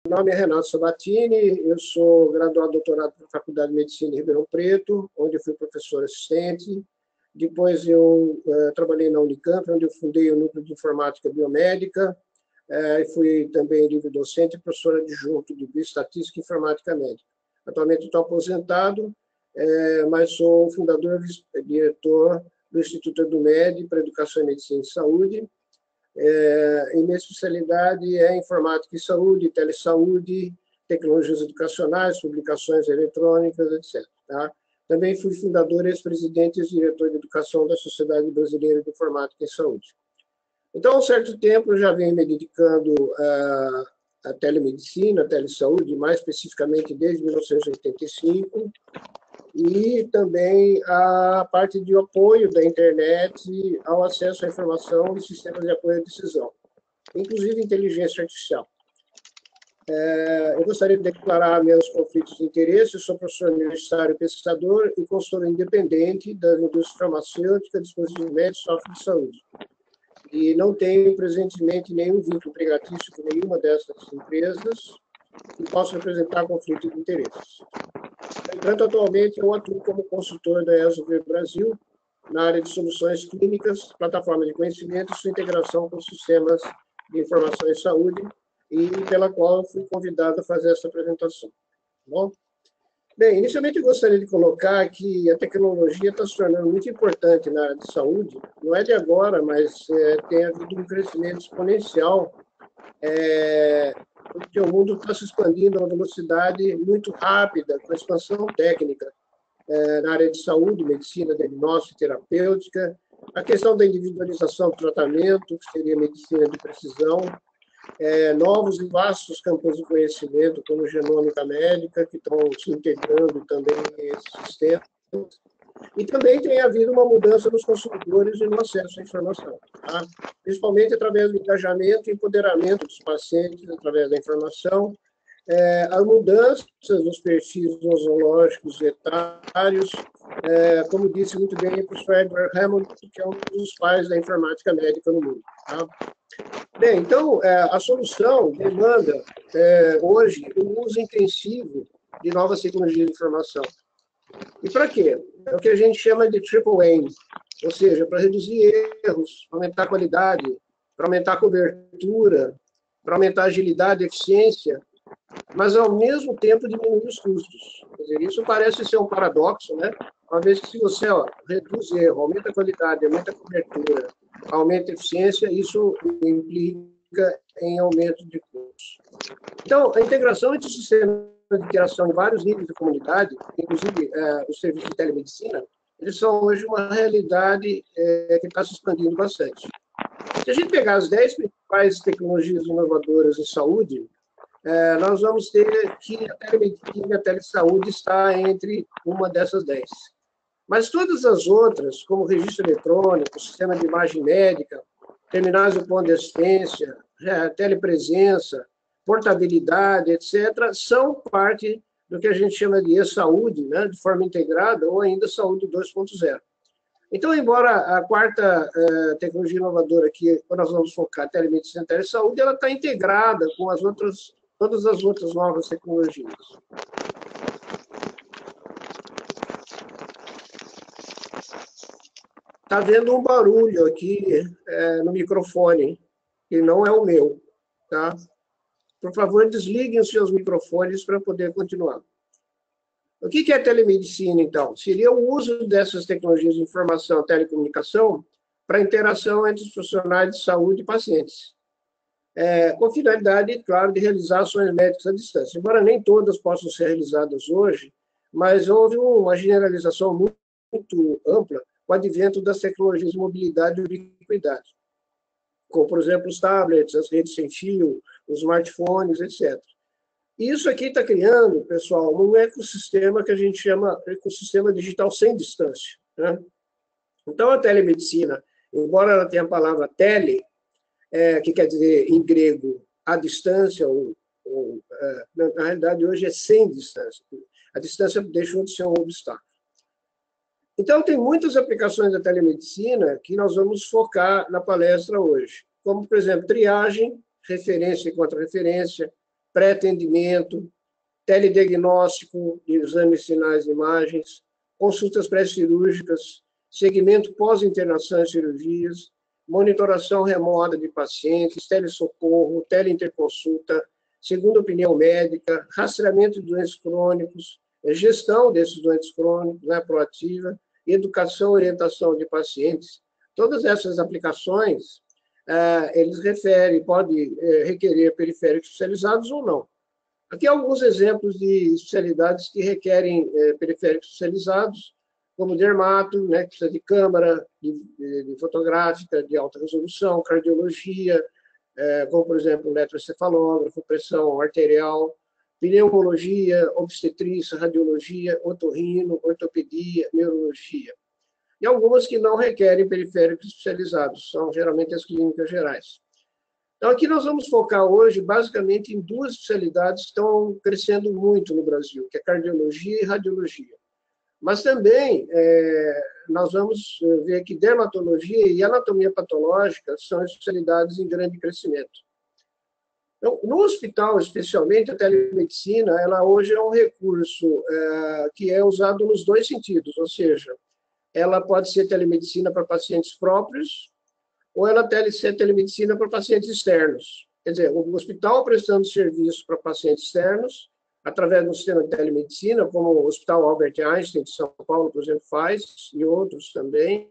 Meu nome é Renato Sabatini, eu sou graduado doutorado pela Faculdade de Medicina de Ribeirão Preto, onde eu fui professor assistente. Depois eu trabalhei na Unicamp, onde eu fundei o Núcleo de Informática Biomédica, e fui também livre-docente e professor adjunto de Bioestatística e Informática Médica. Atualmente estou aposentado, mas sou fundador e diretor do Instituto EduMed para Educação em Medicina e Saúde. E minha especialidade é informática e saúde, telesaúde, tecnologias educacionais, publicações eletrônicas, etc. Tá? Também fui fundador, ex-presidente e diretor de educação da Sociedade Brasileira de Informática e Saúde. Então, há um certo tempo, eu já venho me dedicando à telemedicina, à telesaúde, mais especificamente desde 1985, e também a parte de apoio da internet ao acesso à informação e sistemas de apoio à decisão, inclusive inteligência artificial. Eu gostaria de declarar meus conflitos de interesse. Eu sou professor universitário, pesquisador e consultor independente da indústria farmacêutica, dispositivos médicos e software de saúde. E não tenho, presentemente, nenhum vínculo empregatício com nenhuma dessas empresas que possa representar conflito de interesses. Enquanto atualmente eu atuo como consultor da ESOV Brasil, na área de soluções clínicas, plataforma de conhecimento e sua integração com sistemas de informação em saúde, e pela qual eu fui convidado a fazer essa apresentação. Bom? Bem, inicialmente eu gostaria de colocar que a tecnologia está se tornando muito importante na área de saúde, não é de agora, mas tem havido um crescimento exponencial, porque o mundo está se expandindo a uma velocidade muito rápida, com a expansão técnica na área de saúde, medicina, diagnóstica, terapêutica, a questão da individualização do tratamento, que seria medicina de precisão, novos e vastos campos de conhecimento, como genômica médica, que estão se integrando também nesses sistemas. E também tem havido uma mudança nos consumidores e no acesso à informação, tá? Principalmente através do engajamento e empoderamento dos pacientes através da informação, as mudanças nos perfis nosológicos e etários, como disse muito bem o professor Edward Hammond, que é um dos pais da informática médica no mundo. Tá? Bem, então, a solução demanda, hoje, o uso intensivo de novas tecnologias de informação. E para quê? É o que a gente chama de triple aim, ou seja, para reduzir erros, aumentar a qualidade, para aumentar a cobertura, para aumentar a agilidade e eficiência, mas, ao mesmo tempo, diminuir os custos. Quer dizer, isso parece ser um paradoxo, né? Uma vez que se você reduz erro, aumenta a qualidade, aumenta a cobertura, aumenta a eficiência, isso implica em aumento de custos. Então, a integração entre sistemas de interação em vários níveis de comunidade, inclusive os serviços de telemedicina, eles são hoje uma realidade que está se expandindo bastante. Se a gente pegar as 10 principais tecnologias inovadoras em saúde, nós vamos ter que a telemedicina e a telesaúde está entre uma dessas 10. Mas todas as outras, como registro eletrônico, sistema de imagem médica, terminais de ponto de assistência, telepresença, portabilidade, etc., são parte do que a gente chama de e-saúde, né, de forma integrada, ou ainda saúde 2.0. Então, embora a quarta tecnologia inovadora que nós vamos focar, telemedicina e telesaúde, ela está integrada com as outras, todas as outras novas tecnologias. Está vendo um barulho aqui no microfone, que não é o meu, tá? Por favor, desliguem os seus microfones para poder continuar. O que é telemedicina, então? Seria o uso dessas tecnologias de informação e telecomunicação para interação entre os profissionais de saúde e pacientes. Com finalidade, claro, de realizar ações médicas à distância. Embora nem todas possam ser realizadas hoje, mas houve uma generalização muito ampla com o advento das tecnologias de mobilidade e ubiquidade, como, por exemplo, os tablets, as redes sem fio, os smartphones, etc. Isso aqui está criando, pessoal, um ecossistema que a gente chama ecossistema digital sem distância, né? Então, a telemedicina, embora ela tenha a palavra tele, que quer dizer, em grego, à distância, na realidade, hoje é sem distância. A distância deixou de ser um obstáculo. Então, tem muitas aplicações da telemedicina que nós vamos focar na palestra hoje, como, por exemplo, triagem, referência e contra-referência, pré-atendimento, telediagnóstico de exames, sinais e imagens, consultas pré-cirúrgicas, segmento pós-internação e cirurgias, monitoração remota de pacientes, telesocorro, teleinterconsulta, segunda opinião médica, rastreamento de doentes crônicos, gestão desses doentes crônicos, né, proativa, educação e orientação de pacientes. Todas essas aplicações, eles podem requerer periféricos especializados ou não. Aqui alguns exemplos de especialidades que requerem periféricos especializados, como dermato, né, que precisa de câmara de fotográfica de alta resolução, cardiologia, como, por exemplo, eletroencefalógrafo, pressão arterial, pneumologia, obstetrícia, radiologia, otorrino, ortopedia, neurologia. E algumas que não requerem periféricos especializados, são geralmente as clínicas gerais. Então, aqui nós vamos focar hoje, basicamente, em duas especialidades que estão crescendo muito no Brasil, que é cardiologia e radiologia. Mas também nós vamos ver que dermatologia e anatomia patológica são especialidades em grande crescimento. Então, no hospital, especialmente, a telemedicina, ela hoje é um recurso que é usado nos dois sentidos, ou seja, ela pode ser telemedicina para pacientes próprios, ou ela deve ser telemedicina para pacientes externos. Quer dizer, o hospital prestando serviço para pacientes externos, através do sistema de telemedicina, como o Hospital Albert Einstein de São Paulo, por exemplo, faz, e outros também.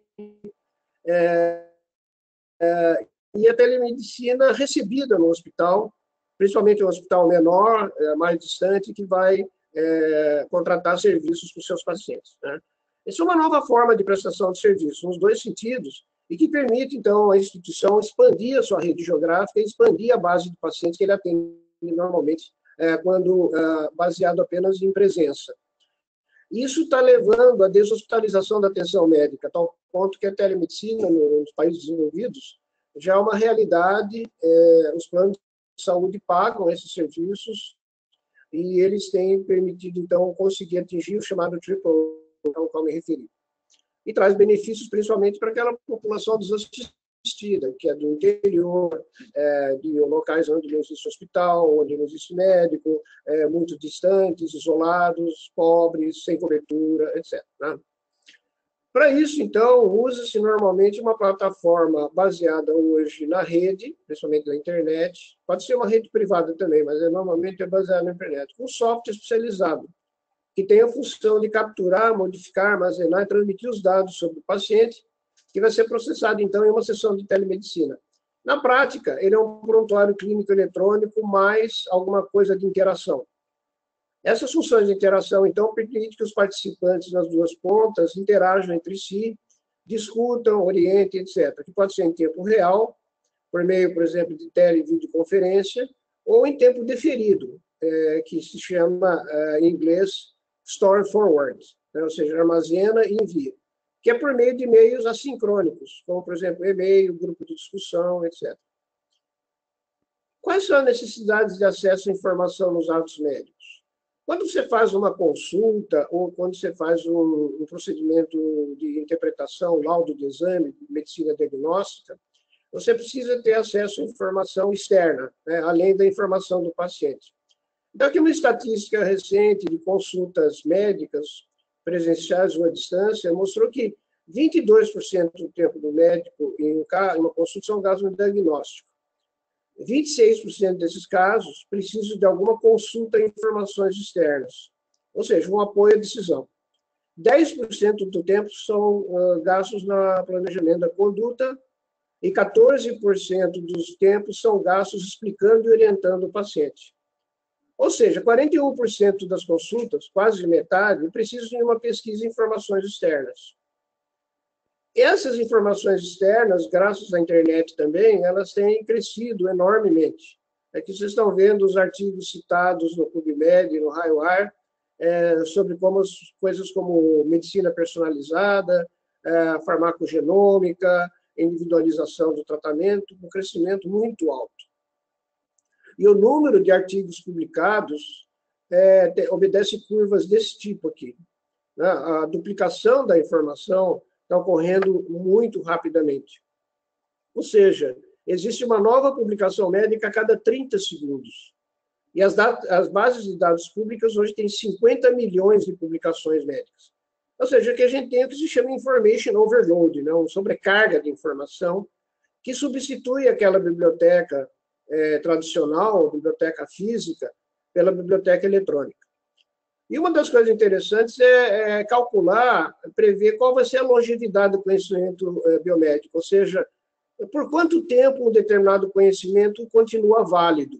E a telemedicina recebida no hospital, principalmente um hospital menor, mais distante, que vai contratar serviços para os seus pacientes, né? Essa é uma nova forma de prestação de serviço, nos dois sentidos, e que permite, então, à instituição expandir a sua rede geográfica e expandir a base de pacientes que ele atende normalmente, quando baseado apenas em presença. Isso está levando à deshospitalização da atenção médica, a tal ponto que a telemedicina, nos países desenvolvidos, já é uma realidade, os planos de saúde pagam esses serviços e eles têm permitido, então, conseguir atingir o chamado triple, ao qual me referi. E traz benefícios principalmente para aquela população desassistida, que é do interior, de locais onde não existe hospital, onde não existe médico, muito distantes, isolados, pobres, sem cobertura, etc., né? Para isso, então, usa-se normalmente uma plataforma baseada hoje na rede, principalmente na internet, pode ser uma rede privada também, mas normalmente é baseada na internet, com software especializado, que tem a função de capturar, modificar, armazenar e transmitir os dados sobre o paciente, que vai ser processado, então, em uma sessão de telemedicina. Na prática, ele é um prontuário clínico eletrônico mais alguma coisa de interação. Essas funções de interação, então, permitem que os participantes nas duas pontas interajam entre si, discutam, orientem, etc., que pode ser em tempo real, por meio, por exemplo, de tele e videoconferência, ou em tempo deferido, que se chama, em inglês, Story Forward, né? Ou seja, armazena e envia, que é por meio de meios assincrônicos, como, por exemplo, e-mail, grupo de discussão, etc. Quais são as necessidades de acesso à informação nos autos médicos? Quando você faz uma consulta ou quando você faz um procedimento de interpretação, laudo de exame, de medicina diagnóstica, você precisa ter acesso à informação externa, né, além da informação do paciente. Então, aqui uma estatística recente de consultas médicas presenciais ou à distância mostrou que 22% do tempo do médico em uma consulta são gastos no diagnóstico. 26% desses casos precisam de alguma consulta e informações externas, ou seja, um apoio à decisão. 10% do tempo são gastos no planejamento da conduta e 14% dos tempos são gastos explicando e orientando o paciente. Ou seja, 41% das consultas, quase metade, precisam de uma pesquisa e informações externas. Essas informações externas, graças à internet também, elas têm crescido enormemente. Aqui vocês estão vendo os artigos citados no PubMed, no HighWire, sobre coisas como medicina personalizada, farmacogenômica, individualização do tratamento, um crescimento muito alto. E o número de artigos publicados obedece curvas desse tipo aqui, né? A duplicação da informação está ocorrendo muito rapidamente. Ou seja, existe uma nova publicação médica a cada 30 segundos. E as bases de dados públicas hoje têm 50 milhões de publicações médicas. Ou seja, que a gente tem o que se chama information overload, né? Uma sobrecarga de informação, que substitui aquela biblioteca tradicional, biblioteca física, pela biblioteca eletrônica. E uma das coisas interessantes é calcular, prever qual vai ser a longevidade do conhecimento biomédico, ou seja, por quanto tempo um determinado conhecimento continua válido.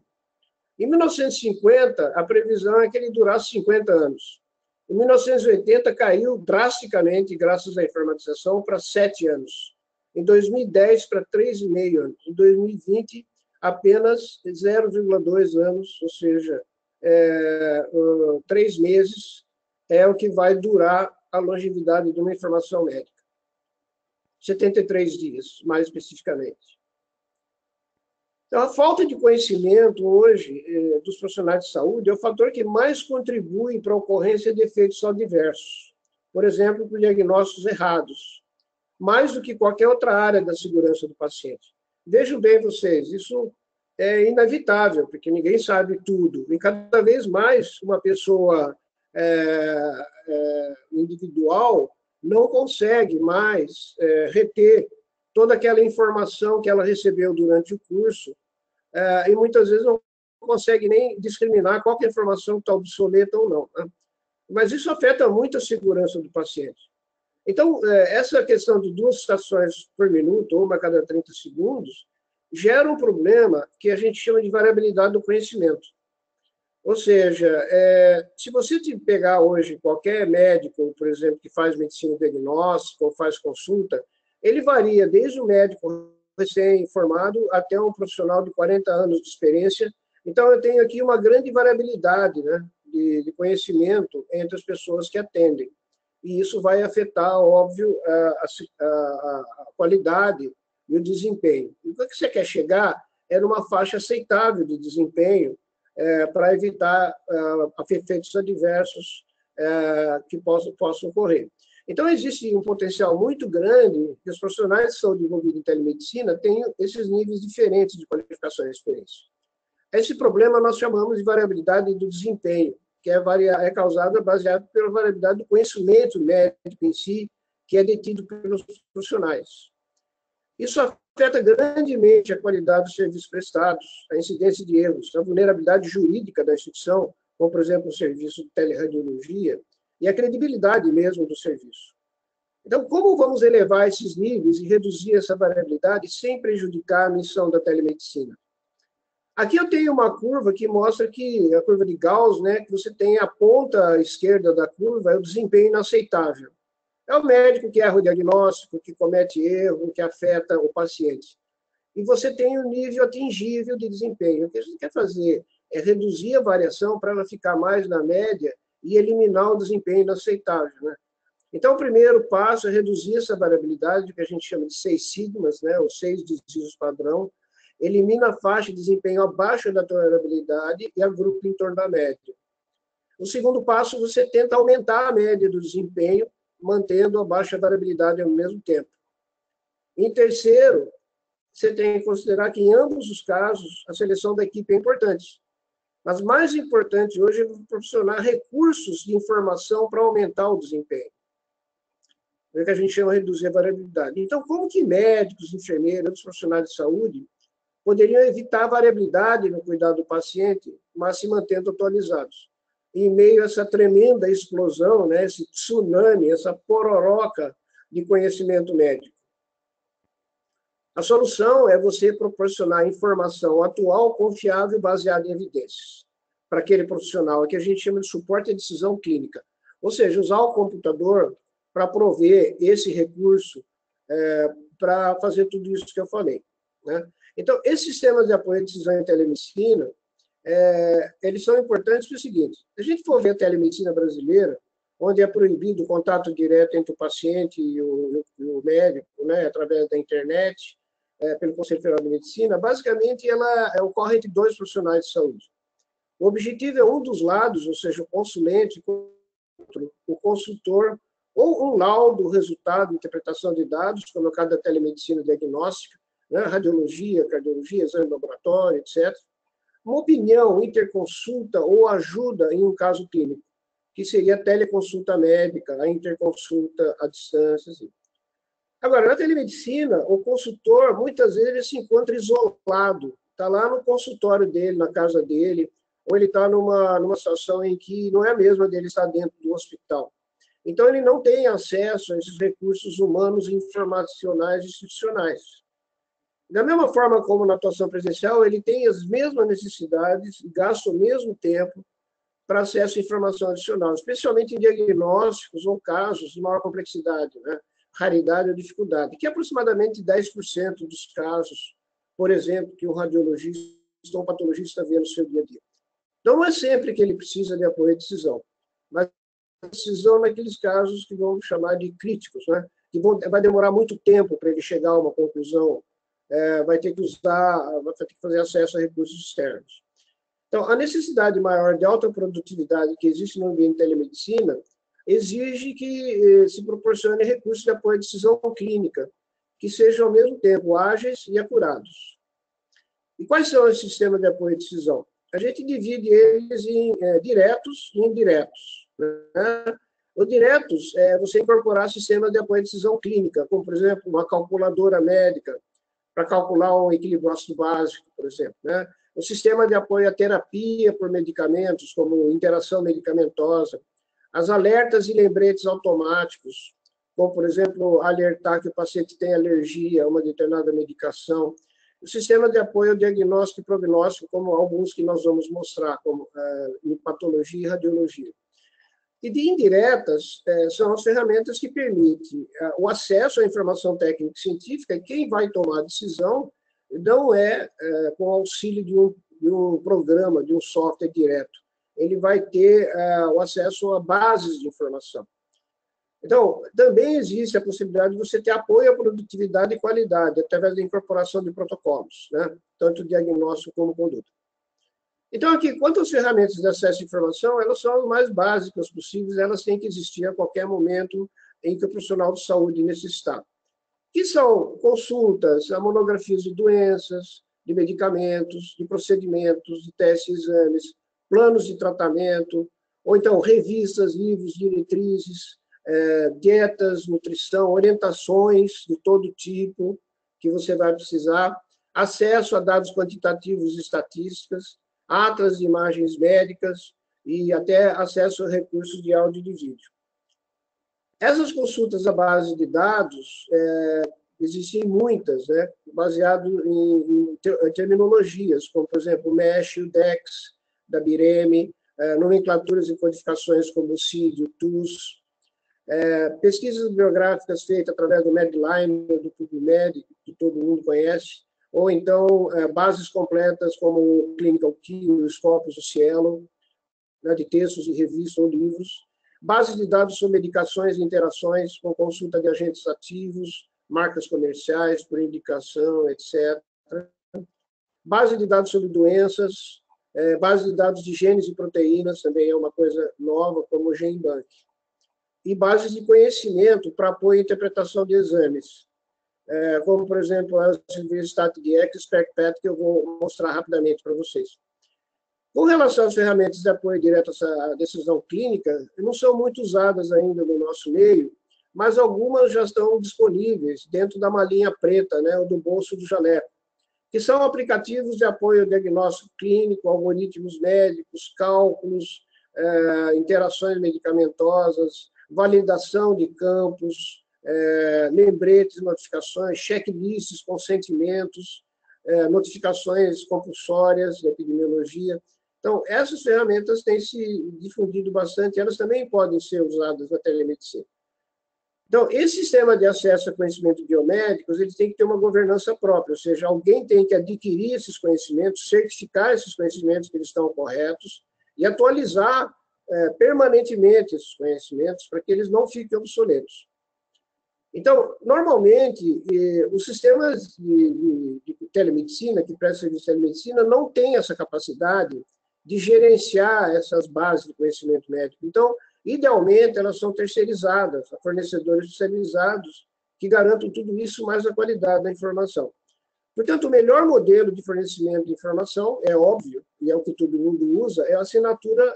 Em 1950, a previsão é que ele durasse 50 anos. Em 1980, caiu drasticamente, graças à informatização, para 7 anos. Em 2010, para 3,5 anos. Em 2020, apenas 0,2 anos, ou seja, 3 meses é o que vai durar a longevidade de uma informação médica. 73 dias, mais especificamente. Então, a falta de conhecimento hoje dos profissionais de saúde é o fator que mais contribui para a ocorrência de efeitos adversos. Por exemplo, por diagnósticos errados, mais do que qualquer outra área da segurança do paciente. Vejam bem vocês, isso é inevitável, porque ninguém sabe tudo. E cada vez mais uma pessoa individual não consegue mais reter toda aquela informação que ela recebeu durante o curso, e muitas vezes não consegue nem discriminar qual que é a informação que está obsoleta ou não. Né? Mas isso afeta muito a segurança do paciente. Então, essa questão de 2 citações por minuto, ou uma a cada 30 segundos, gera um problema que a gente chama de variabilidade do conhecimento. Ou seja, se você pegar hoje qualquer médico, por exemplo, que faz medicina diagnóstica ou faz consulta, ele varia desde o médico recém-formado até um profissional de 40 anos de experiência. Então, eu tenho aqui uma grande variabilidade, né, de conhecimento entre as pessoas que atendem. E isso vai afetar, óbvio, a qualidade e o desempenho. E o que você quer chegar é numa faixa aceitável de desempenho para evitar efeitos adversos que possam ocorrer. Então, existe um potencial muito grande que os profissionais de saúde envolvidos em telemedicina tenham esses níveis diferentes de qualificação e experiência. Esse problema nós chamamos de variabilidade do desempenho, que é causada baseada pela variabilidade do conhecimento médico em si, que é detido pelos profissionais. Isso afeta grandemente a qualidade dos serviços prestados, a incidência de erros, a vulnerabilidade jurídica da instituição, como, por exemplo, o serviço de teleradiologia, e a credibilidade mesmo do serviço. Então, como vamos elevar esses níveis e reduzir essa variabilidade sem prejudicar a missão da telemedicina? Aqui eu tenho uma curva que mostra que a curva de Gauss, né, que você tem a ponta esquerda da curva, é o desempenho inaceitável. É o médico que erra o diagnóstico, que comete erro, que afeta o paciente. E você tem o nível atingível de desempenho. O que a gente quer fazer é reduzir a variação para ela ficar mais na média e eliminar o desempenho inaceitável. Né? Então, o primeiro passo é reduzir essa variabilidade, que a gente chama de 6 sigmas, né, os 6 desvios padrão, elimina a faixa de desempenho abaixo da tolerabilidade e agrupa em torno da média. No segundo passo, você tenta aumentar a média do desempenho, mantendo a baixa variabilidade ao mesmo tempo. Em terceiro, você tem que considerar que, em ambos os casos, a seleção da equipe é importante. Mas mais importante hoje é proporcionar recursos de informação para aumentar o desempenho. É o que a gente chama de reduzir a variabilidade. Então, como que médicos, enfermeiros, outros profissionais de saúde poderiam evitar a variabilidade no cuidado do paciente, mas se mantendo atualizados? Em meio a essa tremenda explosão, né, esse tsunami, essa pororoca de conhecimento médico. A solução é você proporcionar informação atual, confiável, baseada em evidências, para aquele profissional, que a gente chama de suporte à decisão clínica. Ou seja, usar o computador para prover esse recurso para fazer tudo isso que eu falei. Né? Então, esses sistemas de apoio à decisão em telemedicina, eles são importantes pelo seguinte: se a gente for ver a telemedicina brasileira, onde é proibido o contato direto entre o paciente e o médico, né, através da internet, pelo Conselho Federal de Medicina, basicamente ela ocorre entre 2 profissionais de saúde. O objetivo é um dos lados, ou seja, o consulente, o consultor, ou um laudo, resultado, interpretação de dados, como é o caso da telemedicina diagnóstica, né, radiologia, cardiologia, exame de laboratório, etc., uma opinião, interconsulta ou ajuda em um caso clínico, que seria a teleconsulta médica, a interconsulta à distância. Assim. Agora, na telemedicina, o consultor, muitas vezes, ele se encontra isolado, está lá no consultório dele, na casa dele, ou ele está numa situação em que não é a mesma dele estar dentro do hospital. Então, ele não tem acesso a esses recursos humanos e informacionais institucionais. Da mesma forma como na atuação presencial, ele tem as mesmas necessidades e gasta o mesmo tempo para acesso à informação adicional, especialmente em diagnósticos ou casos de maior complexidade, né? Raridade ou dificuldade, que é aproximadamente 10% dos casos, por exemplo, que o radiologista ou o patologista vê no seu dia a dia. Então, não é sempre que ele precisa de apoio à decisão, mas decisão naqueles casos que vamos chamar de críticos, né? Que vai demorar muito tempo para ele chegar a uma conclusão, vai ter que fazer acesso a recursos externos. Então, a necessidade maior de alta produtividade que existe no ambiente de telemedicina exige que se proporcione recursos de apoio à decisão clínica, que sejam, ao mesmo tempo, ágeis e acurados. E quais são os sistemas de apoio à decisão? A gente divide eles em diretos e indiretos. Né? Os diretos é você incorporar sistemas de apoio à decisão clínica, como, por exemplo, uma calculadora médica, para calcular um equilíbrio ácido básico, por exemplo. Né? O sistema de apoio à terapia por medicamentos, como interação medicamentosa, as alertas e lembretes automáticos, como, por exemplo, alertar que o paciente tem alergia a uma determinada medicação, o sistema de apoio ao diagnóstico e prognóstico, como alguns que nós vamos mostrar, como em patologia e radiologia. E de indiretas são as ferramentas que permitem o acesso à informação técnica e científica, e quem vai tomar a decisão não é com o auxílio de um programa, de um software direto. Ele vai ter o acesso a bases de informação. Então, também existe a possibilidade de você ter apoio à produtividade e qualidade, através da incorporação de protocolos, né? Tanto diagnóstico como conduta. Então, aqui, quanto às ferramentas de acesso à informação, elas são as mais básicas possíveis, elas têm que existir a qualquer momento em que o profissional de saúde necessitar. Que são consultas, monografias de doenças, de medicamentos, de procedimentos, de testes e exames, planos de tratamento, ou então revistas, livros, diretrizes, dietas, nutrição, orientações de todo tipo que você vai precisar, acesso a dados quantitativos e estatísticas, atas de imagens médicas e até acesso a recursos de áudio e de vídeo. Essas consultas à base de dados, existem muitas, né, baseado em terminologias, como, por exemplo, o MESH, o DEX, da BIREME, nomenclaturas e codificações como o CID, o TUS, pesquisas bibliográficas feitas através do Medline, do PubMed, que todo mundo conhece, ou então bases completas como o Clinical Key, o Scopus, o Cielo, né, de textos de revistas ou livros, bases de dados sobre medicações e interações com consulta de agentes ativos, marcas comerciais, por indicação, etc. Base de dados sobre doenças, base de dados de genes e proteínas, também é uma coisa nova, como o GenBank. E bases de conhecimento para apoio e interpretação de exames, como, por exemplo, a StatDX, SpecPet, que eu vou mostrar rapidamente para vocês. Com relação às ferramentas de apoio direto à decisão clínica, não são muito usadas ainda no nosso meio, mas algumas já estão disponíveis dentro da malinha preta, né, ou do bolso do jaleco, que são aplicativos de apoio ao diagnóstico clínico, algoritmos médicos, cálculos, interações medicamentosas, validação de campos, lembretes, notificações, checklists, consentimentos, notificações compulsórias de epidemiologia. Então, essas ferramentas têm se difundido bastante, elas também podem ser usadas na telemedicina. Então, esse sistema de acesso a conhecimentos biomédicos, ele tem que ter uma governança própria, ou seja, alguém tem que adquirir esses conhecimentos, certificar esses conhecimentos que eles estão corretos e atualizar permanentemente esses conhecimentos para que eles não fiquem obsoletos. Então, normalmente, os sistemas de telemedicina, que prestam serviço de telemedicina, não têm essa capacidade de gerenciar essas bases de conhecimento médico. Então, idealmente, elas são terceirizadas, a fornecedores terceirizados, que garantam tudo isso mais a qualidade da informação. Portanto, o melhor modelo de fornecimento de informação, é óbvio, e é o que todo mundo usa, é a assinatura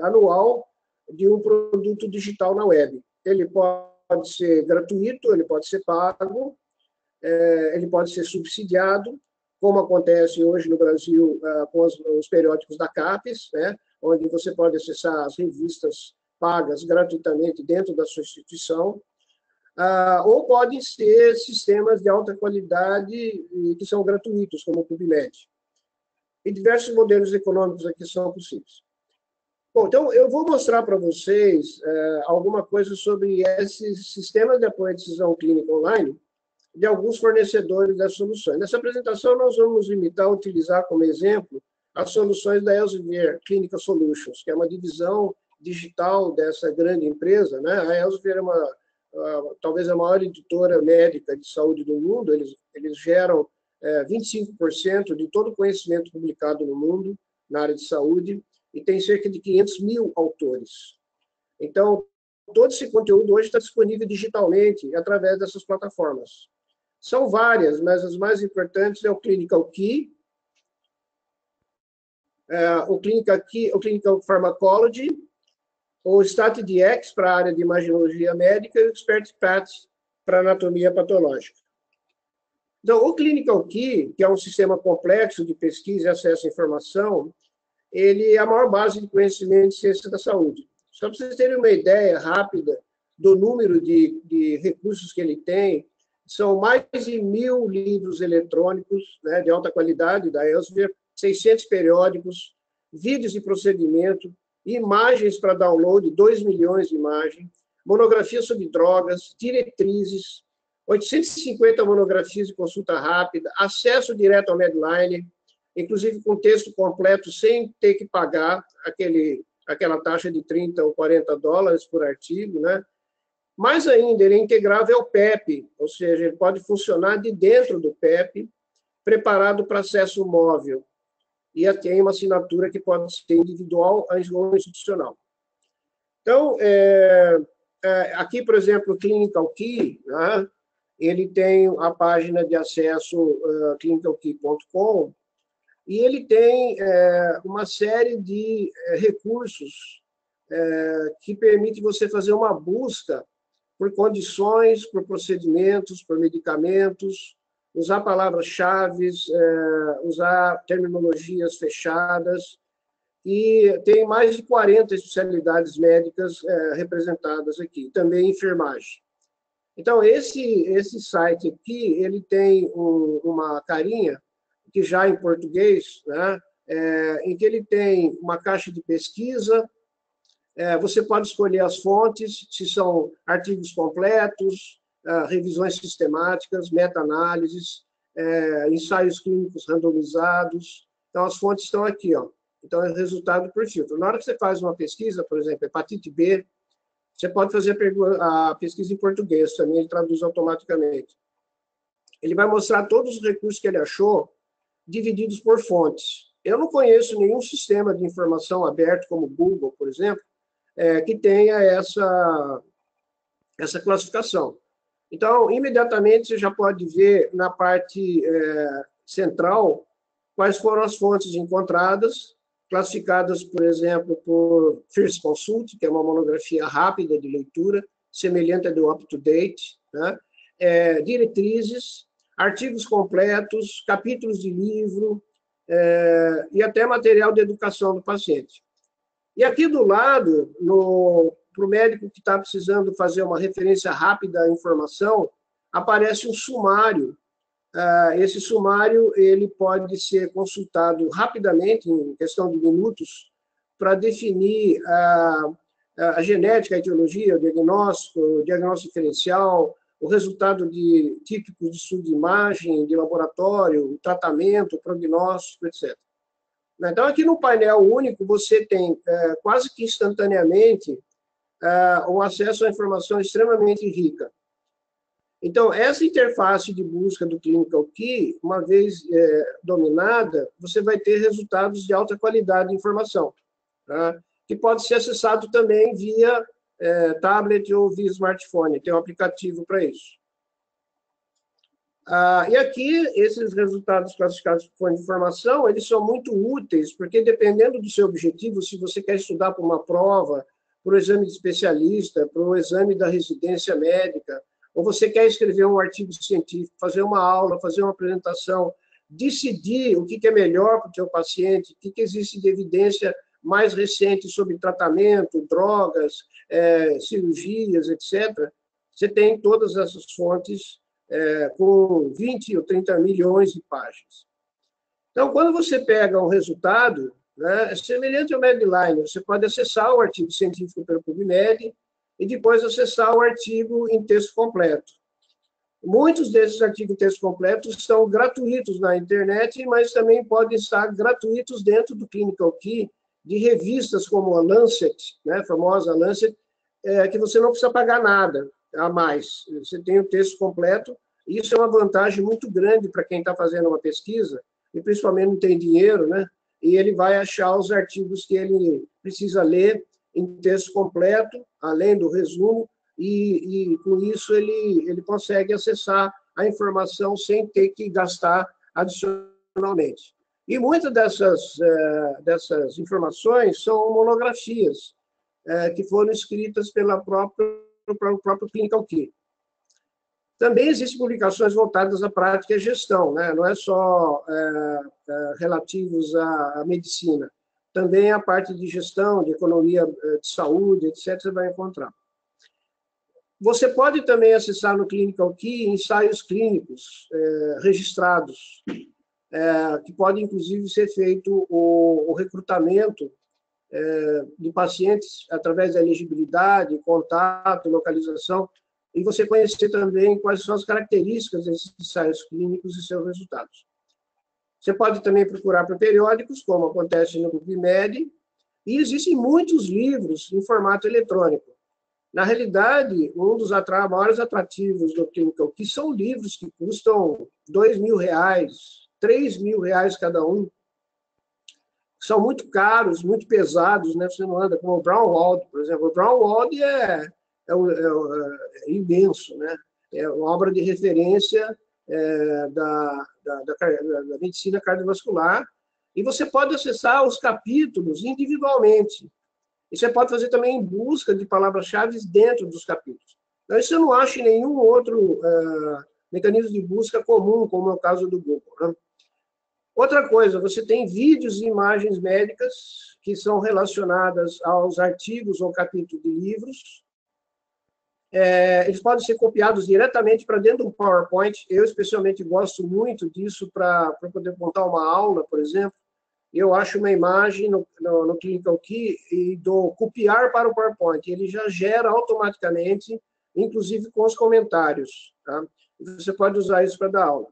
anual de um produto digital na web. Ele pode ser gratuito, ele pode ser pago, ele pode ser subsidiado, como acontece hoje no Brasil com os periódicos da CAPES, né, onde você pode acessar as revistas pagas gratuitamente dentro da sua instituição, ou podem ser sistemas de alta qualidade que são gratuitos, como o PubMed. E diversos modelos econômicos aqui são possíveis. Bom, então, eu vou mostrar para vocês alguma coisa sobre esses sistemas de apoio à decisão clínica online de alguns fornecedores das soluções. Nessa apresentação, nós vamos limitar a utilizar como exemplo as soluções da Elsevier Clinical Solutions, que é uma divisão digital dessa grande empresa, né? A Elsevier é talvez a maior editora médica de saúde do mundo. Eles geram 25% de todo o conhecimento publicado no mundo na área de saúde e tem cerca de 500 mil autores. Então, todo esse conteúdo hoje está disponível digitalmente através dessas plataformas. São várias, mas as mais importantes é o Clinical Key, o Clinical Pharmacology, o StatDX para a área de imaginologia médica e o ExpertPath para anatomia patológica. Então, o Clinical Key, que é um sistema complexo de pesquisa e acesso à informação, ele é a maior base de conhecimento de ciência da saúde. Só para vocês terem uma ideia rápida do número de recursos que ele tem, são mais de 1.000 livros eletrônicos, né, de alta qualidade da Elsevier, 600 periódicos, vídeos de procedimento, imagens para download, 2 milhões de imagens, monografias sobre drogas, diretrizes, 850 monografias de consulta rápida, acesso direto ao Medline, inclusive com texto completo, sem ter que pagar aquela taxa de 30 ou 40 dólares por artigo, né? Mais ainda, ele é integrável ao PEP, ou seja, ele pode funcionar de dentro do PEP, preparado para acesso móvel. E tem uma assinatura que pode ser individual ou institucional. Então, aqui, por exemplo, o Clinical Key, né, ele tem a página de acesso clinicalkey.com, e ele tem uma série de recursos que permite você fazer uma busca por condições, por procedimentos, por medicamentos, usar palavras-chave, usar terminologias fechadas, e tem mais de 40 especialidades médicas representadas aqui, também enfermagem. Então, esse site aqui, ele tem uma carinha, que já em português, né, em que ele tem uma caixa de pesquisa, você pode escolher as fontes, se são artigos completos, revisões sistemáticas, meta-análises, ensaios clínicos randomizados. Então, as fontes estão aqui, ó. Então, é resultado por filtro. Na hora que você faz uma pesquisa, por exemplo, hepatite B, você pode fazer a pesquisa em português também, ele traduz automaticamente. Ele vai mostrar todos os recursos que ele achou, divididos por fontes. Eu não conheço nenhum sistema de informação aberto, como o Google, por exemplo, que tenha essa classificação. Então, imediatamente, você já pode ver na parte central quais foram as fontes encontradas, classificadas, por exemplo, por First Consult, que é uma monografia rápida de leitura, semelhante à do UpToDate, né? Diretrizes, artigos completos, capítulos de livro, e até material de educação do paciente. E aqui do lado, para o médico que está precisando fazer uma referência rápida à informação, aparece um sumário. Esse sumário ele pode ser consultado rapidamente, em questão de minutos, para definir a genética, a etiologia, o diagnóstico diferencial, o resultado típicos de estudo de imagem, de laboratório, o tratamento, o prognóstico, etc. Então, aqui no painel único, você tem quase que instantaneamente um acesso à informação extremamente rica. Então, essa interface de busca do Clinical Key, uma vez dominada, você vai ter resultados de alta qualidade de informação, tá? Que pode ser acessado também via tablet ou via smartphone, tem um aplicativo para isso. E aqui, esses resultados classificados por fonte de informação, eles são muito úteis, porque dependendo do seu objetivo, se você quer estudar para uma prova, para o exame de especialista, para o exame da residência médica, ou você quer escrever um artigo científico, fazer uma aula, fazer uma apresentação, decidir o que é melhor para o seu paciente, o que existe de evidência mais recente sobre tratamento, drogas, cirurgias, etc., você tem todas essas fontes com 20 ou 30 milhões de páginas. Então, quando você pega um resultado, né, é semelhante ao Medline, você pode acessar o artigo científico pelo PubMed e depois acessar o artigo em texto completo. Muitos desses artigos em texto completo estão gratuitos na internet, mas também podem estar gratuitos dentro do Clinical Key, de revistas como a Lancet, né, a famosa Lancet, que você não precisa pagar nada a mais. Você tem o texto completo, e isso é uma vantagem muito grande para quem está fazendo uma pesquisa, e principalmente não tem dinheiro, né? E ele vai achar os artigos que ele precisa ler em texto completo, além do resumo, e com isso ele consegue acessar a informação sem ter que gastar adicionalmente. E muitas dessas informações são monografias que foram escritas pelo próprio Clinical Key. Também existem publicações voltadas à prática e gestão, né? Não é só relativos à medicina. Também a parte de gestão, de economia de saúde, etc., você vai encontrar. Você pode também acessar no Clinical Key ensaios clínicos registrados, que pode, inclusive, ser feito o recrutamento de pacientes através da elegibilidade, contato, localização, e você conhecer também quais são as características desses ensaios clínicos e seus resultados. Você pode também procurar por periódicos, como acontece no PubMed, e existem muitos livros em formato eletrônico. Na realidade, um dos maiores atrativos do Clinical Key são livros que custam R$2.000, R$3.000 cada um. São muito caros, muito pesados, né? Você não anda, como o Braunwald, por exemplo. O Braunwald é imenso, né? É uma obra de referência da medicina cardiovascular, e você pode acessar os capítulos individualmente. E você pode fazer também em busca de palavras-chave dentro dos capítulos. Então, isso eu não acho em nenhum outro mecanismo de busca comum, como é o caso do Google, né? Outra coisa, você tem vídeos e imagens médicas que são relacionadas aos artigos ou capítulos de livros. Eles podem ser copiados diretamente para dentro do PowerPoint. Eu, especialmente, gosto muito disso para poder montar uma aula, por exemplo. Eu acho uma imagem no Clinical Key e dou copiar para o PowerPoint. Ele já gera automaticamente, inclusive com os comentários. Tá? Você pode usar isso para dar aula.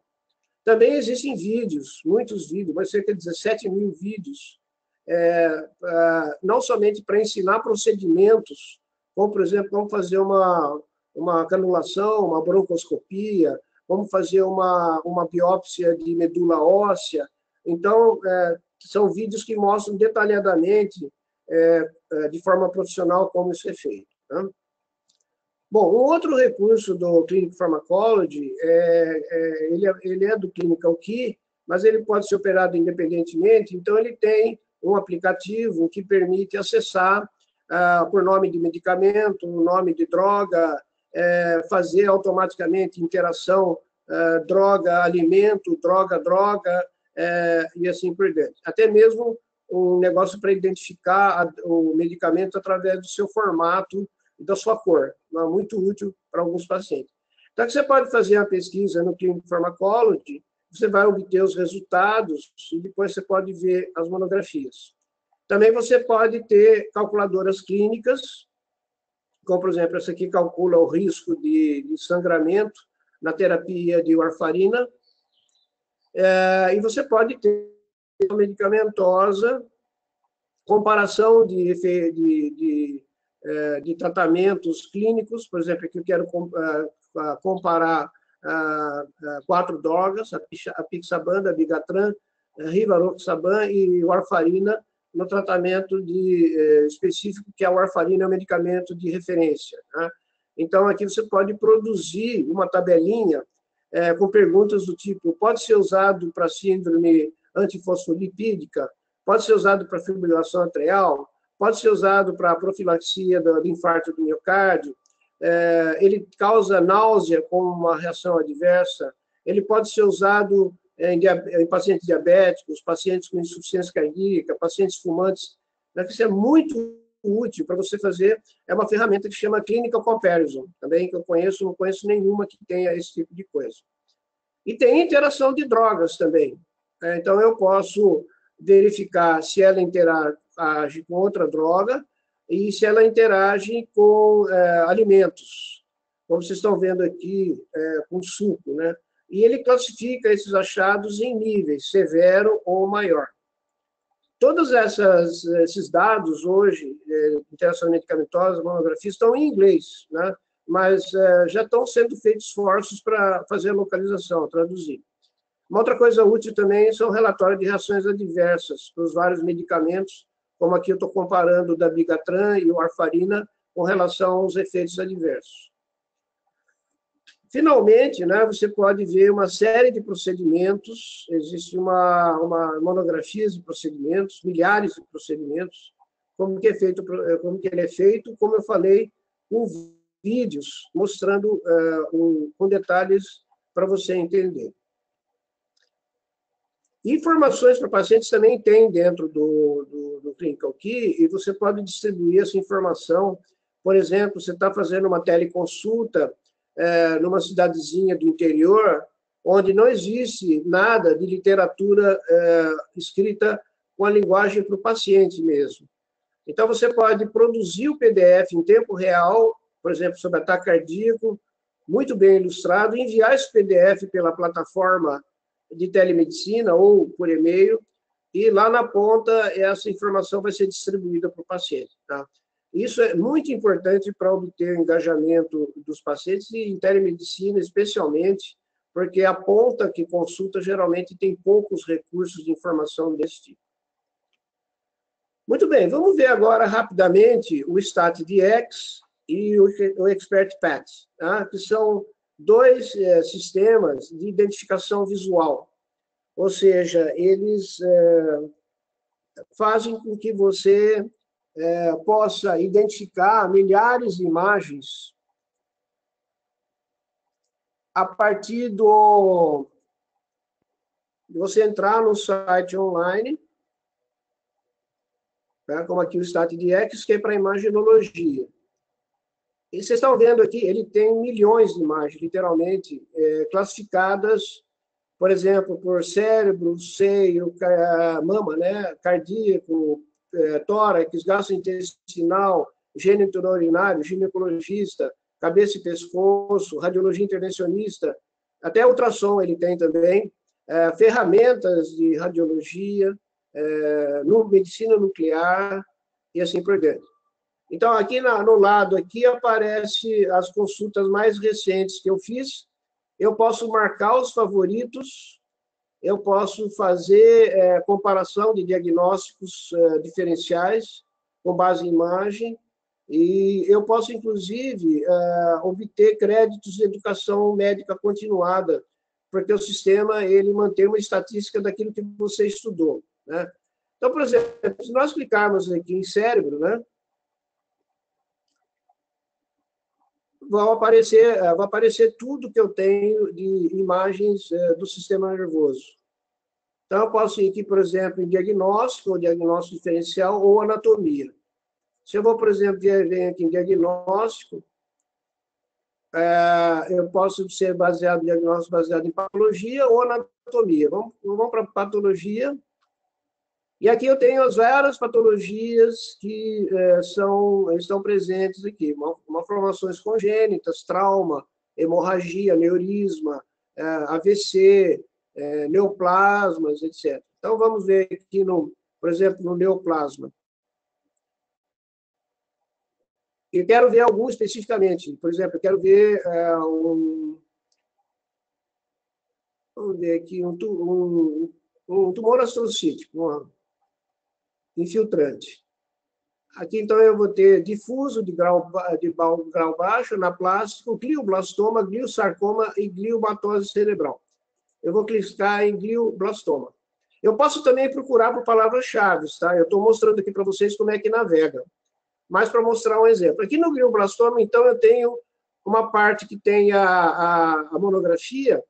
Também existem vídeos, muitos vídeos, mais cerca de 17.000 vídeos, não somente para ensinar procedimentos, como, por exemplo, como fazer uma canulação, uma broncoscopia, como fazer uma biópsia de medula óssea. Então, são vídeos que mostram detalhadamente, de forma profissional, como isso é feito. Né? Bom, um outro recurso do Clinical Pharmacology, ele é do Clinical Key, mas ele pode ser operado independentemente, então ele tem um aplicativo que permite acessar por nome de medicamento, nome de droga, fazer automaticamente interação droga-alimento, droga-droga, e assim por diante. Até mesmo um negócio para identificar o medicamento através do seu formato e da sua cor. É muito útil para alguns pacientes. Então, você pode fazer a pesquisa no Clinical Pharmacology, você vai obter os resultados e depois você pode ver as monografias. Também você pode ter calculadoras clínicas, como, por exemplo, essa aqui calcula o risco de sangramento na terapia de warfarina, e você pode ter uma medicamentosa, comparação de tratamentos clínicos, por exemplo, aqui eu quero comparar 4 drogas, a Pixaban, a Bigatran, Rivaroxaban e warfarina, no tratamento específico, que a warfarina é um medicamento de referência. Né? Então, aqui você pode produzir uma tabelinha com perguntas do tipo: pode ser usado para síndrome antifosfolipídica? Pode ser usado para fibrilação atrial? Pode ser usado para profilaxia do infarto do miocárdio? Ele causa náusea como uma reação adversa? Ele pode ser usado em pacientes diabéticos, pacientes com insuficiência cardíaca, pacientes fumantes. Isso é muito útil para você fazer. É uma ferramenta que chama Clinical Comparison, também, que eu conheço, não conheço nenhuma que tenha esse tipo de coisa. E tem interação de drogas também. Então, eu posso verificar se ela interage com outra droga e se ela interage com alimentos, como vocês estão vendo aqui, com suco, né? E ele classifica esses achados em níveis, severo ou maior. Todos esses dados hoje, interação medicamentosa, monografia, estão em inglês, né? Mas já estão sendo feitos esforços para fazer a localização, traduzir. Uma outra coisa útil também são relatórios de reações adversas para os vários medicamentos, como aqui eu estou comparando o dabigatran e o warfarina com relação aos efeitos adversos. Finalmente, né, você pode ver uma série de procedimentos, existe uma monografia de procedimentos, milhares de procedimentos, como que ele é feito, como eu falei, com vídeos mostrando com detalhes para você entender. Informações para pacientes também tem dentro do Clinical Key, e você pode distribuir essa informação. Por exemplo, você está fazendo uma teleconsulta numa cidadezinha do interior, onde não existe nada de literatura escrita com a linguagem para o paciente mesmo. Então, você pode produzir o PDF em tempo real, por exemplo, sobre ataque cardíaco, muito bem ilustrado, e enviar esse PDF pela plataforma de telemedicina ou por e-mail, e lá na ponta essa informação vai ser distribuída para o paciente. Tá? Isso é muito importante para obter o engajamento dos pacientes, e em telemedicina especialmente, porque a ponta que consulta geralmente tem poucos recursos de informação desse tipo. Muito bem, vamos ver agora rapidamente o StatDX e o ExpertPath, tá? Que são dois sistemas de identificação visual, ou seja, eles fazem com que você possa identificar milhares de imagens a partir de você entrar no site online, tá? Como aqui o StatDX, que é para imaginologia. E vocês estão vendo aqui, ele tem milhões de imagens, literalmente, classificadas, por exemplo, por cérebro, seio, mama, né, cardíaco, tórax, gastrointestinal, genitourinário, ginecologista, cabeça e pescoço, radiologia intervencionista, até ultrassom ele tem também, ferramentas de radiologia, medicina nuclear e assim por diante. Então, aqui no lado aqui aparece as consultas mais recentes que eu fiz. Eu posso marcar os favoritos, eu posso fazer comparação de diagnósticos diferenciais com base em imagem, e eu posso, inclusive, obter créditos de educação médica continuada, porque o sistema ele mantém uma estatística daquilo que você estudou, né? Então, por exemplo, se nós clicarmos aqui em cérebro, né, vai aparecer tudo que eu tenho de imagens do sistema nervoso. Então, eu posso ir aqui, por exemplo, em diagnóstico, ou diagnóstico diferencial, ou anatomia. Se eu vou, por exemplo, vir aqui em diagnóstico, eu posso ser baseado em diagnóstico, baseado em patologia ou anatomia. Vamos para patologia. E aqui eu tenho as várias patologias que estão presentes aqui. Malformações congênitas, trauma, hemorragia, aneurisma, AVC, neoplasmas, etc. Então, vamos ver aqui, por exemplo, no neoplasma. Eu quero ver algum especificamente. Por exemplo, eu quero ver vamos ver aqui, um tumor astrocítico, infiltrante. Aqui, então, eu vou ter difuso de grau baixo, anaplástico, glioblastoma, gliosarcoma e gliomatose cerebral. Eu vou clicar em glioblastoma. Eu posso também procurar por palavras-chave, tá? Eu estou mostrando aqui para vocês como é que navega. Mas para mostrar um exemplo. Aqui no glioblastoma, então, eu tenho uma parte que tem a monografia,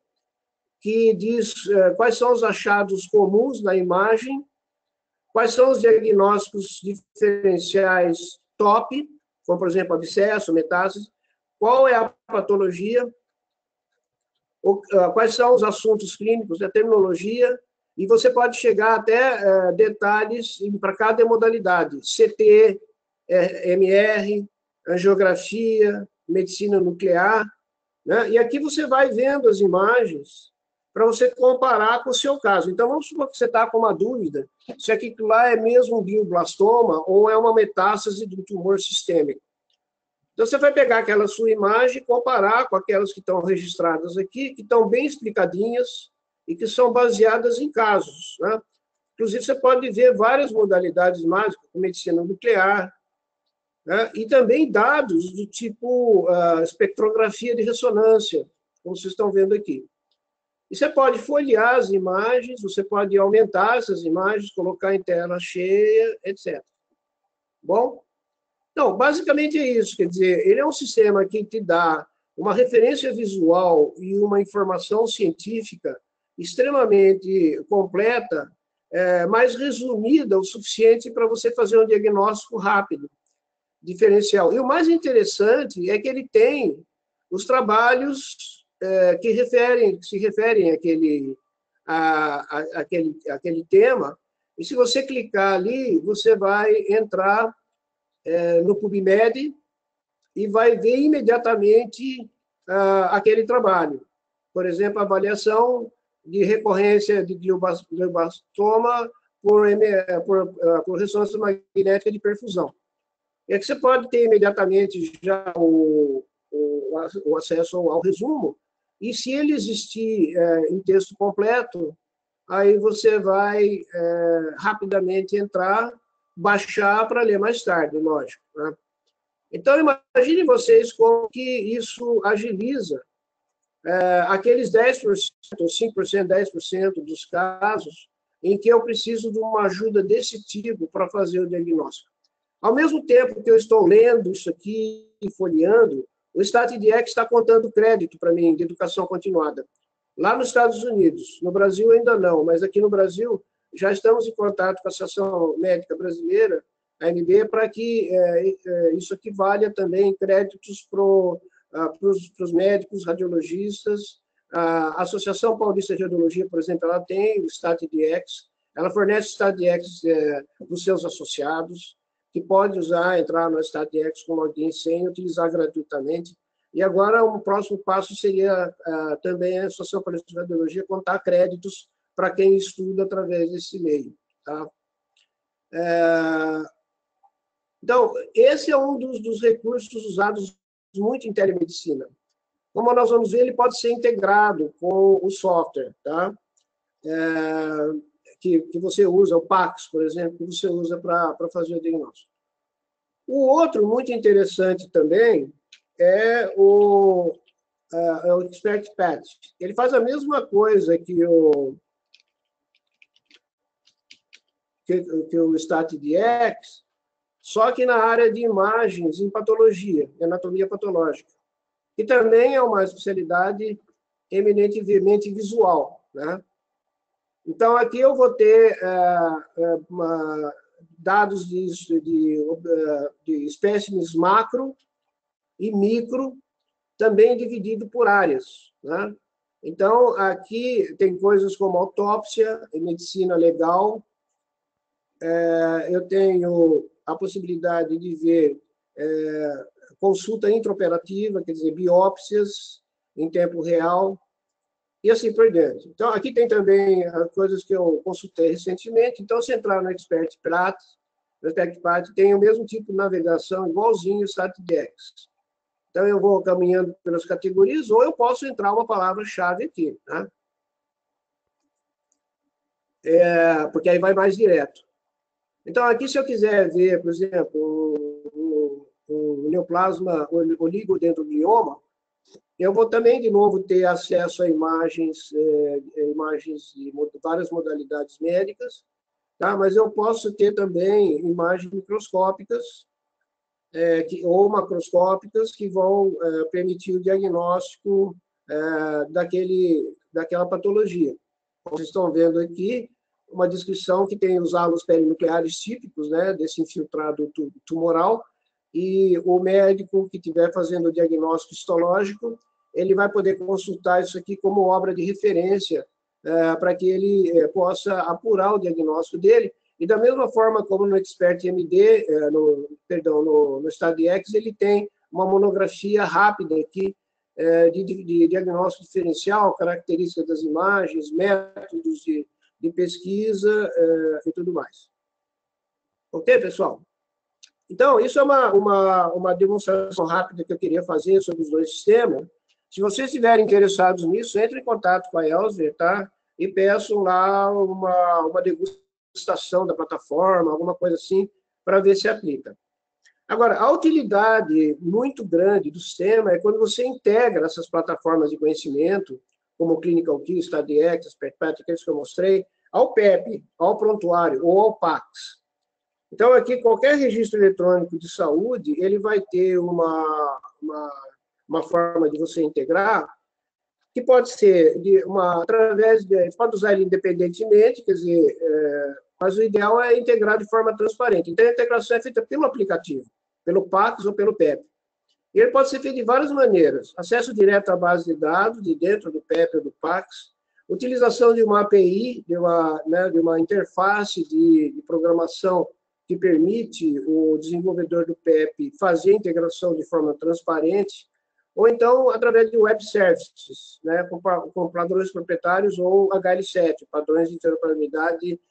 que diz quais são os achados comuns na imagem, quais são os diagnósticos diferenciais top, como, por exemplo, abscesso, metástase, qual é a patologia, quais são os assuntos clínicos, a terminologia, e você pode chegar até detalhes para cada modalidade, CT, MR, angiografia, medicina nuclear, né? E aqui você vai vendo as imagens para você comparar com o seu caso. Então, vamos supor que você está com uma dúvida se aquilo lá é mesmo um glioblastoma ou é uma metástase de um tumor sistêmico. Então, você vai pegar aquela sua imagem e comparar com aquelas que estão registradas aqui, que estão bem explicadinhas e que são baseadas em casos, né? Inclusive, você pode ver várias modalidades mágicas, como medicina nuclear, né? E também dados do tipo espectrografia de ressonância, como vocês estão vendo aqui. E você pode folhear as imagens, você pode aumentar essas imagens, colocar em tela cheia, etc. Bom? Então, basicamente é isso. Quer dizer, ele é um sistema que te dá uma referência visual e uma informação científica extremamente completa, mas resumida o suficiente para você fazer um diagnóstico rápido, diferencial. E o mais interessante é que ele tem os trabalhos que se referem àquele tema, e se você clicar ali, você vai entrar no PubMed e vai ver imediatamente aquele trabalho. Por exemplo, avaliação de recorrência de glioblastoma por ressonância magnética de perfusão. É que você pode ter imediatamente já o acesso ao resumo, e se ele existir em texto completo, aí você vai rapidamente entrar, baixar para ler mais tarde, lógico, né? Então, imagine vocês como que isso agiliza aqueles 10%, ou 5%, 10% dos casos em que eu preciso de uma ajuda desse tipo para fazer o diagnóstico. Ao mesmo tempo que eu estou lendo isso aqui e folheando, o StatDX está contando crédito para mim de educação continuada. Lá nos Estados Unidos, no Brasil ainda não, mas aqui no Brasil já estamos em contato com a Associação Médica Brasileira, a AMB, para que isso aqui valha também créditos para os médicos, radiologistas. A Associação Paulista de Radiologia, por exemplo, ela tem o StatDX, ela fornece o StatDX para os seus associados, que pode entrar no StatDX com login sem utilizar gratuitamente. E agora, o próximo passo seria também a Associação Paulista de Radiologia contar créditos para quem estuda através desse meio. Tá? Então, esse é um dos recursos usados muito em telemedicina. Como nós vamos ver, ele pode ser integrado com o software, tá? Que você usa, o PACS, por exemplo, que você usa para fazer o diagnóstico. O outro, muito interessante também, é o ExpertPath. Ele faz a mesma coisa que o StatDX, só que na área de imagens em patologia, anatomia patológica, que também é uma especialidade eminentemente visual, né? Então, aqui eu vou ter dados de espécimes macro e micro, também dividido por áreas, né? Então, aqui tem coisas como autópsia e medicina legal. Eu tenho a possibilidade de ver consulta intraoperativa, quer dizer, biópsias em tempo real, e assim por diante. Então, aqui tem também coisas que eu consultei recentemente. Então, se entrar no ExpertPath, tem o mesmo tipo de navegação, igualzinho o StatDX. Então, eu vou caminhando pelas categorias, ou eu posso entrar uma palavra-chave aqui, né? Porque aí vai mais direto. Então, aqui, se eu quiser ver, por exemplo, o neoplasma oligodendroglioma, eu vou também, de novo, ter acesso a imagens, imagens de várias modalidades médicas, tá? Mas eu posso ter também imagens microscópicas ou macroscópicas que vão permitir o diagnóstico daquela patologia. Vocês estão vendo aqui uma descrição que tem os halos perinucleares típicos, né, desse infiltrado tumoral, e o médico que estiver fazendo o diagnóstico histológico, ele vai poder consultar isso aqui como obra de referência para que ele possa apurar o diagnóstico dele. E da mesma forma como no Expert MD, no StudyX, ele tem uma monografia rápida aqui de diagnóstico diferencial, características das imagens, métodos de pesquisa e tudo mais. Ok, pessoal? Então, isso é uma demonstração rápida que eu queria fazer sobre os dois sistemas. Se vocês estiverem interessados nisso, entrem em contato com a Elser, tá? E peçam lá uma degustação da plataforma, alguma coisa assim, para ver se aplica. Agora, a utilidade muito grande do sistema é quando você integra essas plataformas de conhecimento, como o Clinical Key, StudyX, SpertPath, aqueles que eu mostrei, ao PEP, ao prontuário ou ao PACS. Então, aqui, qualquer registro eletrônico de saúde, ele vai ter uma forma de você integrar, que pode ser através de, pode usar ele independentemente, quer dizer, mas o ideal é integrar de forma transparente. Então, a integração é feita pelo aplicativo, pelo PACS ou pelo PEP. E ele pode ser feito de várias maneiras. Acesso direto à base de dados, de dentro do PEP ou do PACS, utilização de uma API, de uma interface de programação que permite o desenvolvedor do PEP fazer a integração de forma transparente, ou então através de web services, né, com padrões proprietários ou HL7, padrões de interoperabilidade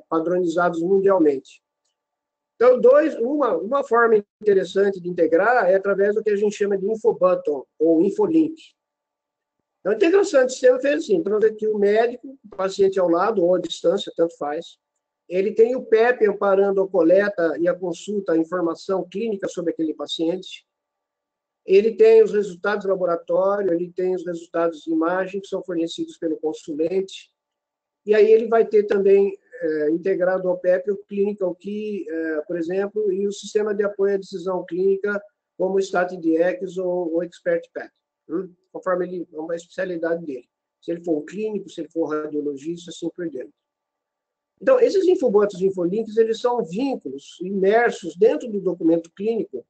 padronizados mundialmente. Então, uma forma interessante de integrar é através do que a gente chama de infobutton ou infolink. Então, a integração de sistema fez assim, então aqui o médico, o paciente ao lado ou à distância, tanto faz. Ele tem o PEP amparando a coleta e a consulta, a informação clínica sobre aquele paciente. Ele tem os resultados do laboratório, ele tem os resultados de imagem que são fornecidos pelo consulente. E aí ele vai ter também integrado ao PEP o Clinical Key, por exemplo, e o sistema de apoio à decisão clínica, como o StatDX ou o ExpertPath, conforme uma especialidade dele. Se ele for um clínico, se ele for um radiologista, assim por diante. Então, esses infobots e infolinks, eles são vínculos imersos dentro do documento clínico,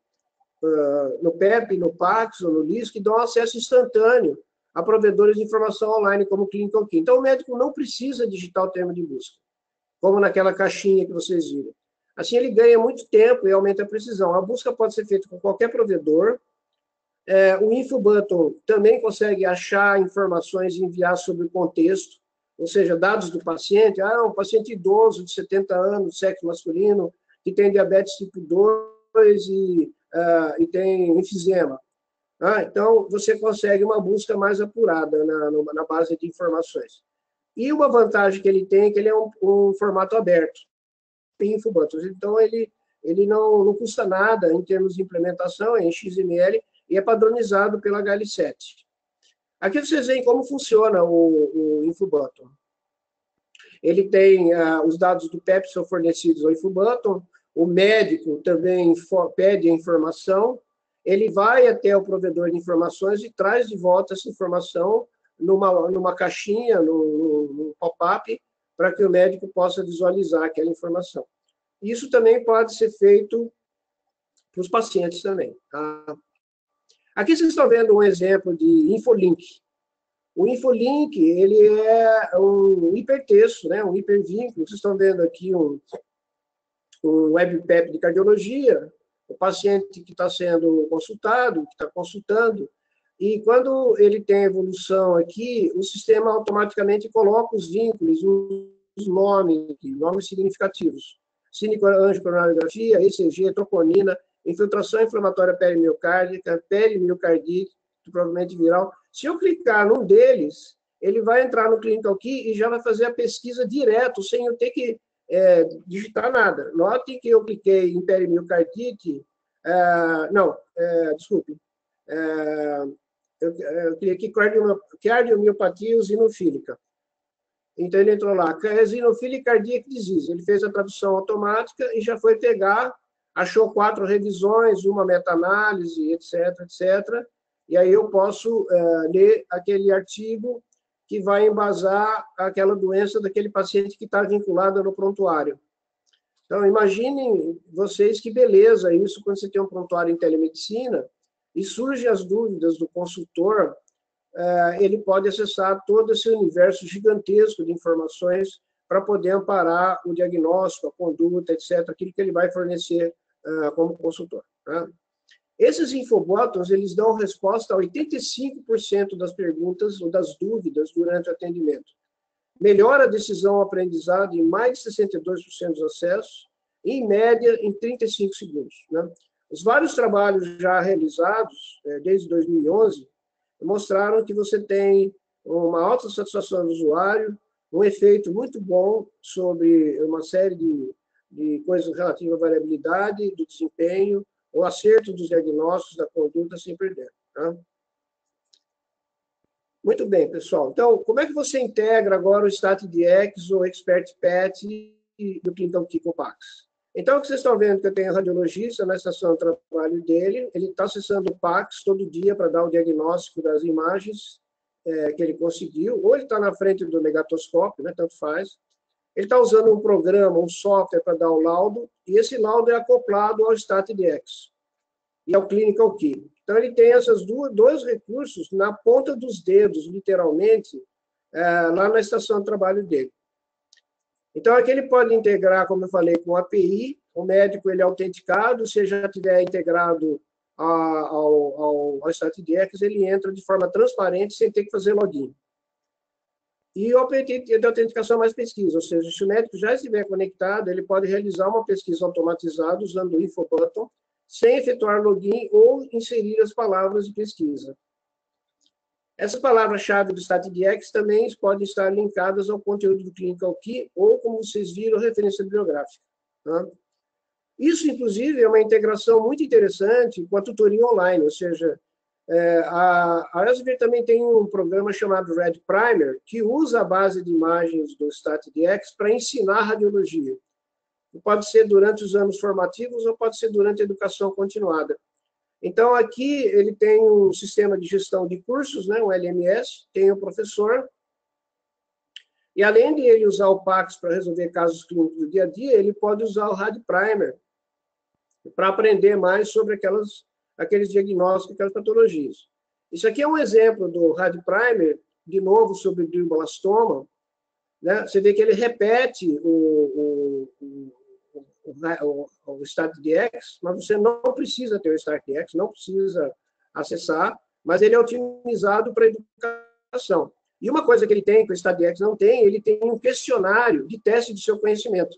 no PEP, no PACS ou no LIS, que dão acesso instantâneo a provedores de informação online, como o Clinical Key. Então, o médico não precisa digitar o termo de busca, como naquela caixinha que vocês viram. Assim, ele ganha muito tempo e aumenta a precisão. A busca pode ser feita com qualquer provedor. O Infobutton também consegue achar informações e enviar sobre o contexto, ou seja, dados do paciente. Um paciente idoso de 70 anos, sexo masculino, que tem diabetes tipo 2 e tem enfisema. Então, você consegue uma busca mais apurada na base de informações. E uma vantagem que ele tem é que ele é um formato aberto, Infobutton. Então, ele não custa nada em termos de implementação, é em XML, e é padronizado pela HL7. Aqui vocês veem como funciona o Infobutton. Ele tem os dados do PEP são fornecidos ao Infobutton, o médico também pede a informação, ele vai até o provedor de informações e traz de volta essa informação numa caixinha, num pop-up, para que o médico possa visualizar aquela informação. Isso também pode ser feito para os pacientes também. Tá? Aqui vocês estão vendo um exemplo de infolink. O infolink, ele é um hipertexto, né? Um hipervínculo. Vocês estão vendo aqui um webpap de cardiologia, o paciente que está sendo consultado, que está consultando, e quando ele tem evolução aqui, o sistema automaticamente coloca os vínculos, os nomes significativos. Cinecoronariografia, ECG, troponina, infiltração inflamatória perimiocárdica, perimiocardite, provavelmente viral. Se eu clicar num deles, ele vai entrar no Clinical Key e já vai fazer a pesquisa direto, sem eu ter que digitar nada. Note que eu cliquei em perimiocardite, desculpe, eu cliquei cardiomiopatia eosinofílica. Então, ele entrou lá, eosinophilic cardiac disease. Ele fez a tradução automática e já foi pegar, achou 4 revisões, uma meta-análise, etc., etc. E aí eu posso ler aquele artigo que vai embasar aquela doença daquele paciente que está vinculada no prontuário. Então, imaginem vocês que beleza isso quando você tem um prontuário em telemedicina e surgem as dúvidas do consultor, ele pode acessar todo esse universo gigantesco de informações para poder amparar o diagnóstico, a conduta, etc., aquilo que ele vai fornecer como consultor. Tá? Esses infobotons, eles dão resposta a 85% das perguntas ou das dúvidas durante o atendimento. Melhora a decisão ou aprendizado em mais de 62% dos acessos, e, em média, em 35 segundos. Né? Os vários trabalhos já realizados, desde 2011, mostraram que você tem uma alta satisfação do usuário, um efeito muito bom sobre uma série de coisas relativas à variabilidade, do desempenho, o acerto dos diagnósticos da conduta sem perder. Tá? Muito bem, pessoal. Então, como é que você integra agora o StatDX, o ExpertPet e o ClinicalKey com o PACS? Então, o que vocês estão vendo que eu tenho radiologista na estação de trabalho dele, ele está acessando o PACS todo dia para dar o diagnóstico das imagens que ele conseguiu, ou ele está na frente do negatoscópio, né, tanto faz. Ele está usando um programa, um software para dar o laudo, e esse laudo é acoplado ao StatDX e ao ClinicalKey. Então, ele tem esses dois recursos na ponta dos dedos, literalmente, lá na estação de trabalho dele. Então, aqui ele pode integrar, como eu falei, com a API, o médico ele é autenticado, se já tiver integrado ao StatDX, ele entra de forma transparente, sem ter que fazer login. E o API de autenticação mais pesquisa, ou seja, se o médico já estiver conectado, ele pode realizar uma pesquisa automatizada usando o InfoButton, sem efetuar login ou inserir as palavras de pesquisa. Essas palavras-chave do StatDX também podem estar linkadas ao conteúdo do ClinicalKey ou, como vocês viram, referência bibliográfica. Tá? Isso, inclusive, é uma integração muito interessante com a tutoria online, ou seja, a Elsevier também tem um programa chamado Red Primer, que usa a base de imagens do StatDX para ensinar radiologia. Pode ser durante os anos formativos ou pode ser durante a educação continuada. Então, aqui ele tem um sistema de gestão de cursos, né, um LMS, tem o professor, e além de ele usar o PACS para resolver casos clínicos do dia a dia, ele pode usar o Rad Primer para aprender mais sobre aqueles diagnósticos, aquelas patologias. Isso aqui é um exemplo do Rad Primer, de novo, sobre o glioblastoma, né? Você vê que ele repete o StatDX, mas você não precisa ter o StatDX, não precisa acessar, mas ele é otimizado para educação. E uma coisa que ele tem, que o StatDX não tem, ele tem um questionário de teste de seu conhecimento.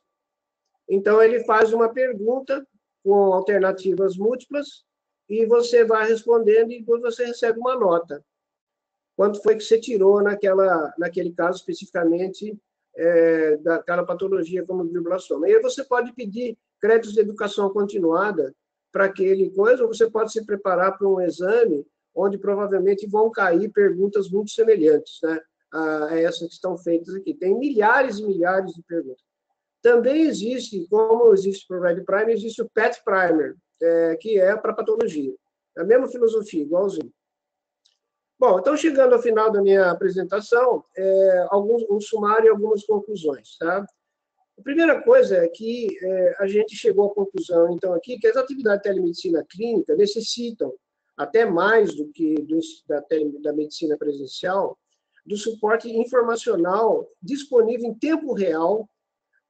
Então, ele faz uma pergunta com alternativas múltiplas e você vai respondendo e depois você recebe uma nota. Quanto foi que você tirou naquele caso especificamente daquela patologia como glioblastoma. E aí você pode pedir créditos de educação continuada para aquele coisa, ou você pode se preparar para um exame onde provavelmente vão cair perguntas muito semelhantes, né, a essas que estão feitas aqui. Tem milhares e milhares de perguntas. Também existe, como existe para o Red Primer, existe o PET Primer, que é para patologia. É a mesma filosofia, igualzinho. Bom, então, chegando ao final da minha apresentação, um sumário e algumas conclusões. Tá? A primeira coisa é que a gente chegou à conclusão, então, aqui, que as atividades de telemedicina clínica necessitam, até mais do que da medicina presencial, do suporte informacional disponível em tempo real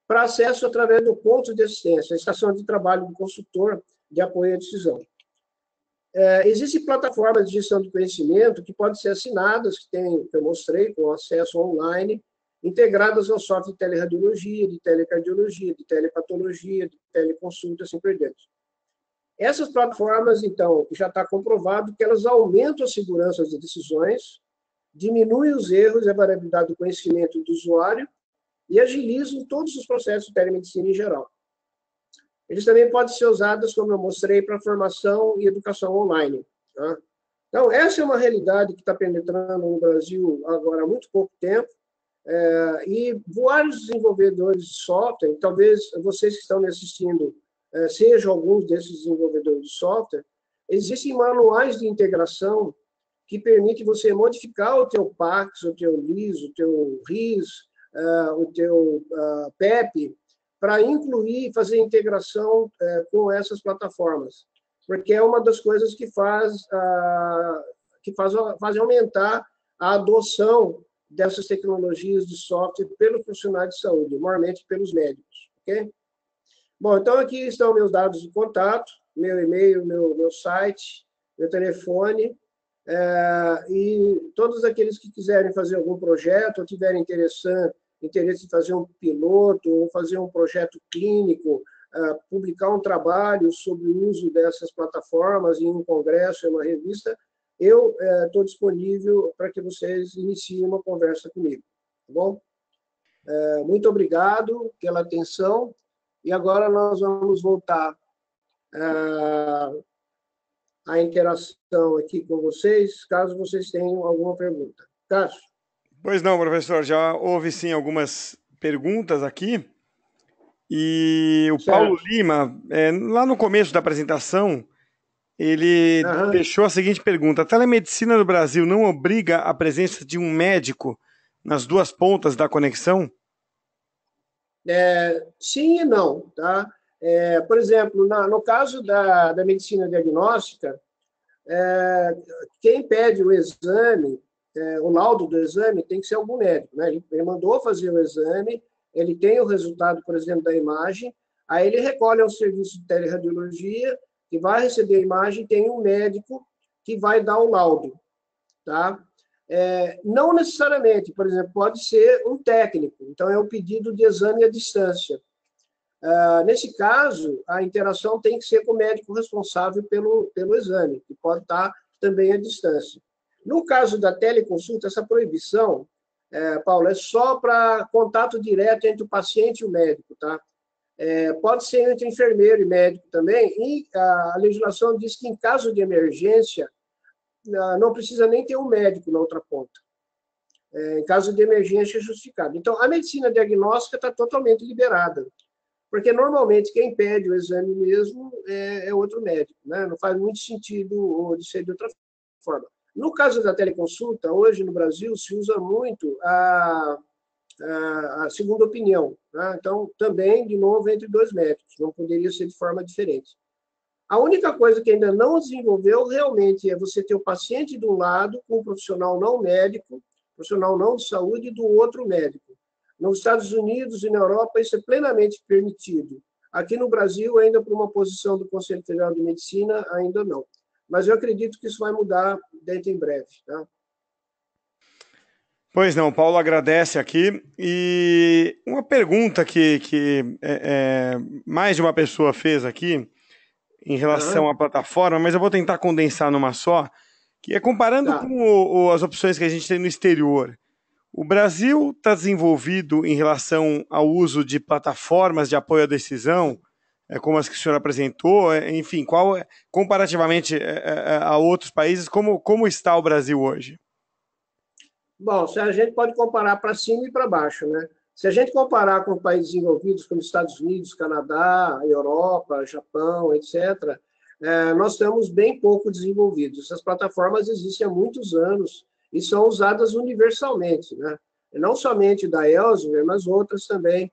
para acesso através do ponto de assistência, a estação de trabalho do consultor de apoio à decisão. Existem plataformas de gestão de conhecimento que podem ser assinadas, que eu mostrei, com acesso online, integradas ao software de teleradiologia, de telecardiologia, de telepatologia, de teleconsulta, assim por diante. Essas plataformas, então, já está comprovado que elas aumentam a segurança das decisões, diminuem os erros e a variabilidade do conhecimento do usuário e agilizam todos os processos de telemedicina em geral. Eles também podem ser usados, como eu mostrei, para formação e educação online. Tá? Então, essa é uma realidade que está penetrando no Brasil agora há muito pouco tempo, e vários desenvolvedores de software, talvez vocês que estão me assistindo sejam alguns desses desenvolvedores de software, existem manuais de integração que permitem você modificar o teu Pax, o teu LIS, o teu RIS, o teu PEP, para incluir e fazer integração com essas plataformas, porque é uma das coisas que faz aumentar a adoção dessas tecnologias de software pelos profissionais de saúde, normalmente pelos médicos, ok? Bom, então aqui estão meus dados de contato, meu e-mail, meu site, meu telefone, e todos aqueles que quiserem fazer algum projeto ou tiverem interesse em fazer um piloto ou fazer um projeto clínico, publicar um trabalho sobre o uso dessas plataformas em um congresso, em uma revista, eu estou disponível para que vocês iniciem uma conversa comigo, tá bom? Muito obrigado pela atenção, e agora nós vamos voltar à interação aqui com vocês, caso vocês tenham alguma pergunta. Cássio? Pois não, professor, já houve sim algumas perguntas aqui, e o Paulo Lima, lá no começo da apresentação, ele deixou a seguinte pergunta: a telemedicina no Brasil não obriga a presença de um médico nas duas pontas da conexão? Sim e não, tá? Por exemplo, no caso da medicina diagnóstica, quem pede o exame, o laudo do exame, tem que ser algum médico, né? Ele mandou fazer o exame, ele tem o resultado, por exemplo, da imagem, aí ele recolhe ao serviço de teleradiologia, que vai receber a imagem, tem um médico que vai dar o laudo, tá? Não necessariamente, por exemplo, pode ser um técnico, então é o pedido de exame à distância. Nesse caso, a interação tem que ser com o médico responsável pelo exame, que pode estar também à distância. No caso da teleconsulta, essa proibição, Paulo, é só para contato direto entre o paciente e o médico, tá? Pode ser entre enfermeiro e médico também, e a legislação diz que em caso de emergência, não precisa nem ter um médico na outra ponta. Em caso de emergência, é justificado. Então, a medicina diagnóstica está totalmente liberada, porque normalmente quem pede o exame mesmo é outro médico, né? Não faz muito sentido de ser de outra forma. No caso da teleconsulta, hoje no Brasil se usa muito a segunda opinião, né? Então, também, de novo, entre dois médicos, não poderia ser de forma diferente. A única coisa que ainda não desenvolveu realmente é você ter o paciente de um lado com um profissional não médico, profissional não de saúde, e do outro médico. Nos Estados Unidos e na Europa isso é plenamente permitido. Aqui no Brasil, ainda por uma posição do Conselho Federal de Medicina, ainda não. Mas eu acredito que isso vai mudar dentro em breve, tá? Pois não, o Paulo agradece aqui. E uma pergunta que mais de uma pessoa fez aqui em relação à plataforma, mas eu vou tentar condensar numa só, que é comparando com as opções que a gente tem no exterior. O Brasil está desenvolvido em relação ao uso de plataformas de apoio à decisão, como as que o senhor apresentou, enfim, comparativamente a outros países, como está o Brasil hoje? Bom, a gente pode comparar para cima e para baixo, né? Se a gente comparar com países desenvolvidos como Estados Unidos, Canadá, Europa, Japão, etc., nós estamos bem pouco desenvolvidos. Essas plataformas existem há muitos anos e são usadas universalmente, né? Não somente da Elsevier, mas outras também,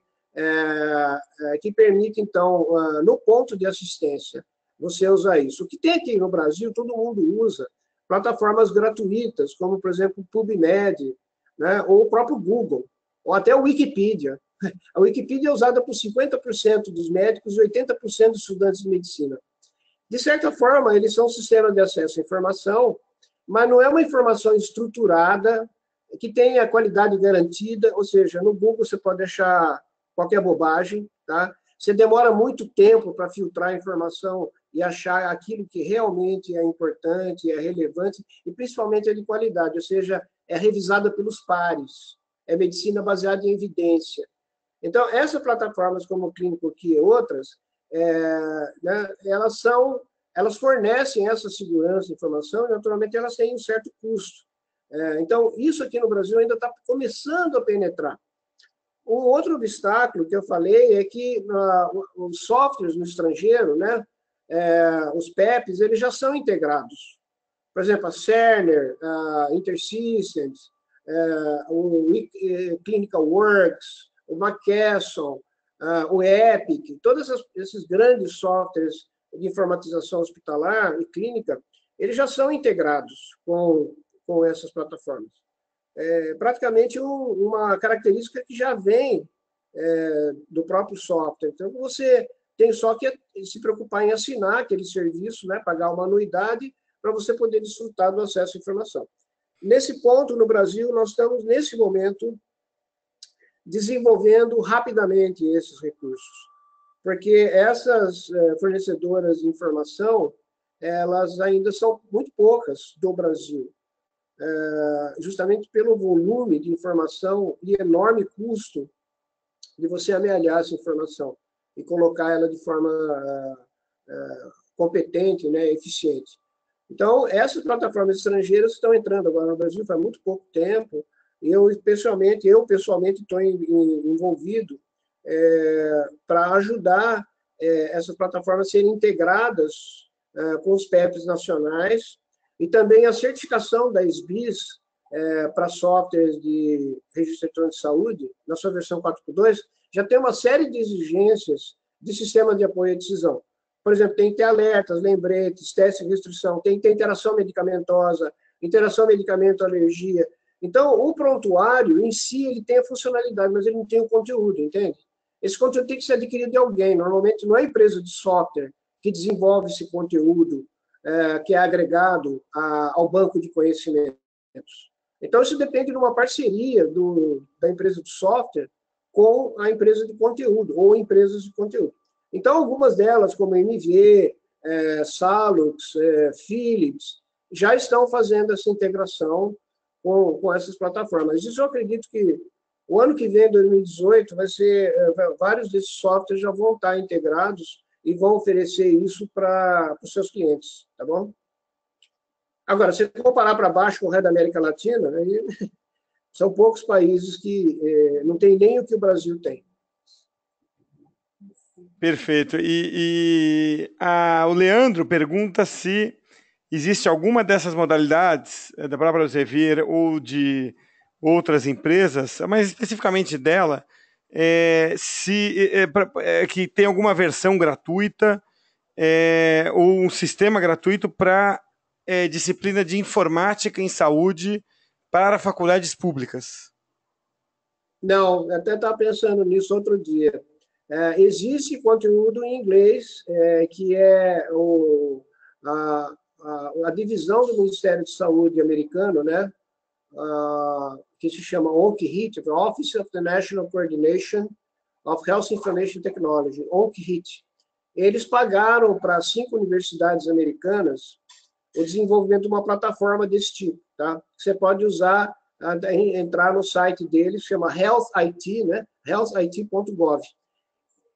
que permitem, então, no ponto de assistência, você usar isso. O que tem aqui no Brasil, todo mundo usa plataformas gratuitas, como, por exemplo, o PubMed, né? Ou o próprio Google, ou até o Wikipedia. A Wikipedia é usada por 50% dos médicos e 80% dos estudantes de medicina. De certa forma, eles são um sistema de acesso à informação, mas não é uma informação estruturada, que tenha a qualidade garantida, ou seja, no Google você pode achar qualquer bobagem, tá? Você demora muito tempo para filtrar a informação e achar aquilo que realmente é importante, é relevante, e principalmente é de qualidade, ou seja, é revisada pelos pares, é medicina baseada em evidência. Então, essas plataformas como o Clínico Key e outras, né, elas fornecem essa segurança de informação e, naturalmente, elas têm um certo custo. Então, isso aqui no Brasil ainda está começando a penetrar. Um outro obstáculo que eu falei é que os softwares no estrangeiro, né, os PEPs, eles já são integrados. Por exemplo, a Cerner, a InterSystems, o Clinical Works, o McKesson, o Epic, todos esses grandes softwares de informatização hospitalar e clínica, eles já são integrados com essas plataformas. Praticamente uma característica que já vem do próprio software. Então, você tem só que se preocupar em assinar aquele serviço, né, pagar uma anuidade para você poder desfrutar do acesso à informação. Nesse ponto, no Brasil, nós estamos, nesse momento, desenvolvendo rapidamente esses recursos, porque essas fornecedoras de informação, elas ainda são muito poucas do Brasil, justamente pelo volume de informação e enorme custo de você amealhar essa informação e colocar ela de forma competente, né, eficiente. Então, essas plataformas estrangeiras estão entrando agora no Brasil faz muito pouco tempo. Eu pessoalmente estou envolvido para ajudar essas plataformas a serem integradas com os PEPs nacionais e também a certificação da SBIS para softwares de registro eletrônico de saúde, na sua versão 4.2, já tem uma série de exigências de sistema de apoio à decisão. Por exemplo, tem que ter alertas, lembretes, testes de restrição, tem que ter interação medicamentosa, interação medicamento-alergia. Então, o prontuário, em si, ele tem a funcionalidade, mas ele não tem o conteúdo, entende? Esse conteúdo tem que ser adquirido de alguém. Normalmente, não é a empresa de software que desenvolve esse conteúdo, que é agregado ao banco de conhecimentos. Então, isso depende de uma parceria da empresa de software com a empresa de conteúdo, ou empresas de conteúdo. Então, algumas delas, como a MV, Salux, Philips, já estão fazendo essa integração com essas plataformas. Isso eu acredito que o ano que vem, 2018, vários desses softwares já vão estar integrados e vão oferecer isso para os seus clientes, tá bom? Agora, se comparar para baixo com o resto da América Latina, aí, são poucos países que não tem nem o que o Brasil tem. Perfeito. O Leandro pergunta se existe alguma dessas modalidades, da própria Elsevier ou de outras empresas, mas especificamente dela, que tem alguma versão gratuita ou um sistema gratuito para disciplina de informática em saúde para faculdades públicas. Não, até estava pensando nisso outro dia. Existe conteúdo em inglês, que é a divisão do Ministério de Saúde americano, né? Que se chama ONC-HIT, Office of the National Coordination of Health Information Technology, ONC-HIT. Eles pagaram para 5 universidades americanas o desenvolvimento de uma plataforma desse tipo, tá? Você pode usar, entrar no site deles, chama Health IT, né? healthit.gov.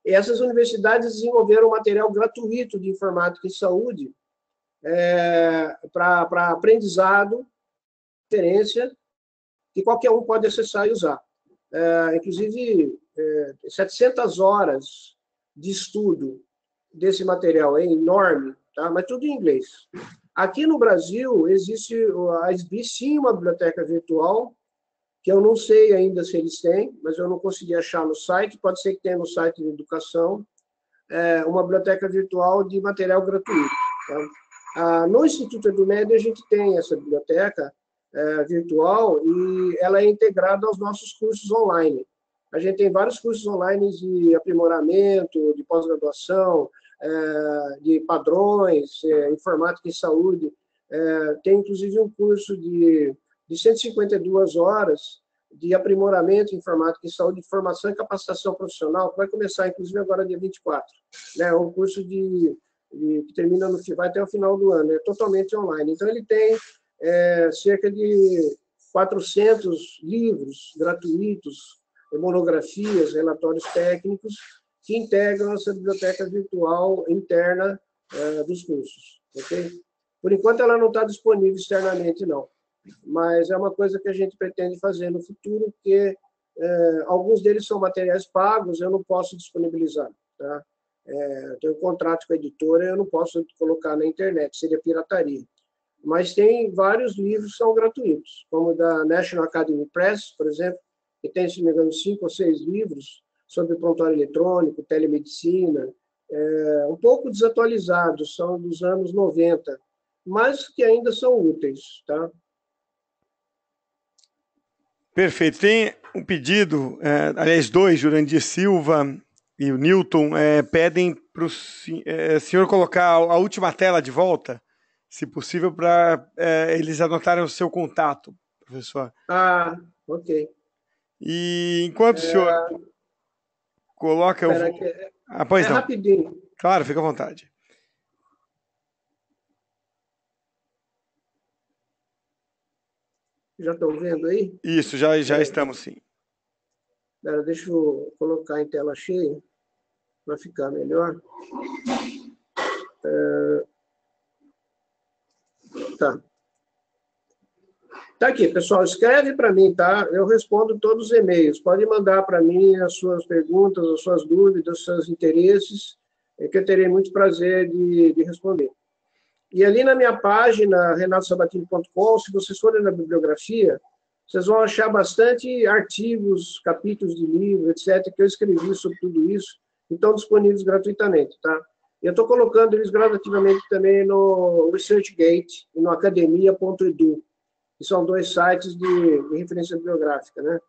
Essas universidades desenvolveram material gratuito de informática e saúde para aprendizado, referência, que qualquer um pode acessar e usar. Inclusive, 700 horas de estudo desse material, é enorme, tá? Mas tudo em inglês. Aqui no Brasil, existe a SBIS, sim, uma biblioteca virtual, que eu não sei ainda se eles têm, mas eu não consegui achar no site, pode ser que tenha no site de educação, uma biblioteca virtual de material gratuito. Tá? No Instituto Edumed, a gente tem essa biblioteca virtual e ela é integrada aos nossos cursos online. A gente tem vários cursos online de aprimoramento, de pós-graduação, de padrões, informática e saúde. Tem, inclusive, um curso de 152 horas de aprimoramento em informática e saúde, de formação e capacitação profissional, que vai começar, inclusive, agora dia 24. É um curso que termina vai até o final do ano, é totalmente online. Então, ele tem cerca de 400 livros gratuitos monografias, relatórios técnicos que integram essa biblioteca virtual interna dos cursos. Okay? Por enquanto, ela não está disponível externamente, não. Mas é uma coisa que a gente pretende fazer no futuro, porque alguns deles são materiais pagos, eu não posso disponibilizar. Tá? Tenho um contrato com a editora, eu não posso colocar na internet, seria pirataria. Mas tem vários livros que são gratuitos, como o da National Academy Press, por exemplo, que tem, se não me engano, 5 ou 6 livros sobre prontuário eletrônico, telemedicina, um pouco desatualizados, são dos anos 90, mas que ainda são úteis. Tá? Perfeito. Tem um pedido, aliás, dois, Jurandir Silva e o Newton, pedem para o senhor colocar a última tela de volta, se possível, para eles anotarem o seu contato, professor. Ah, ok. E enquanto o senhor coloca, eu vou... Pois não. Rapidinho. Claro, fica à vontade. Já estão vendo aí? Isso, já estamos, sim. Deixa eu colocar em tela cheia, para ficar melhor. Tá. Tá aqui, pessoal, escreve para mim, tá? Eu respondo todos os e-mails. Pode mandar para mim as suas perguntas, as suas dúvidas, os seus interesses, que eu terei muito prazer de responder. E ali na minha página, renatosabatini.com, se vocês forem na bibliografia, vocês vão achar bastante artigos, capítulos de livro, etc., que eu escrevi sobre tudo isso, e estão disponíveis gratuitamente, tá? Eu estou colocando eles gradativamente também no ResearchGate e no academia.edu, que são 2 sites de referência bibliográfica, né?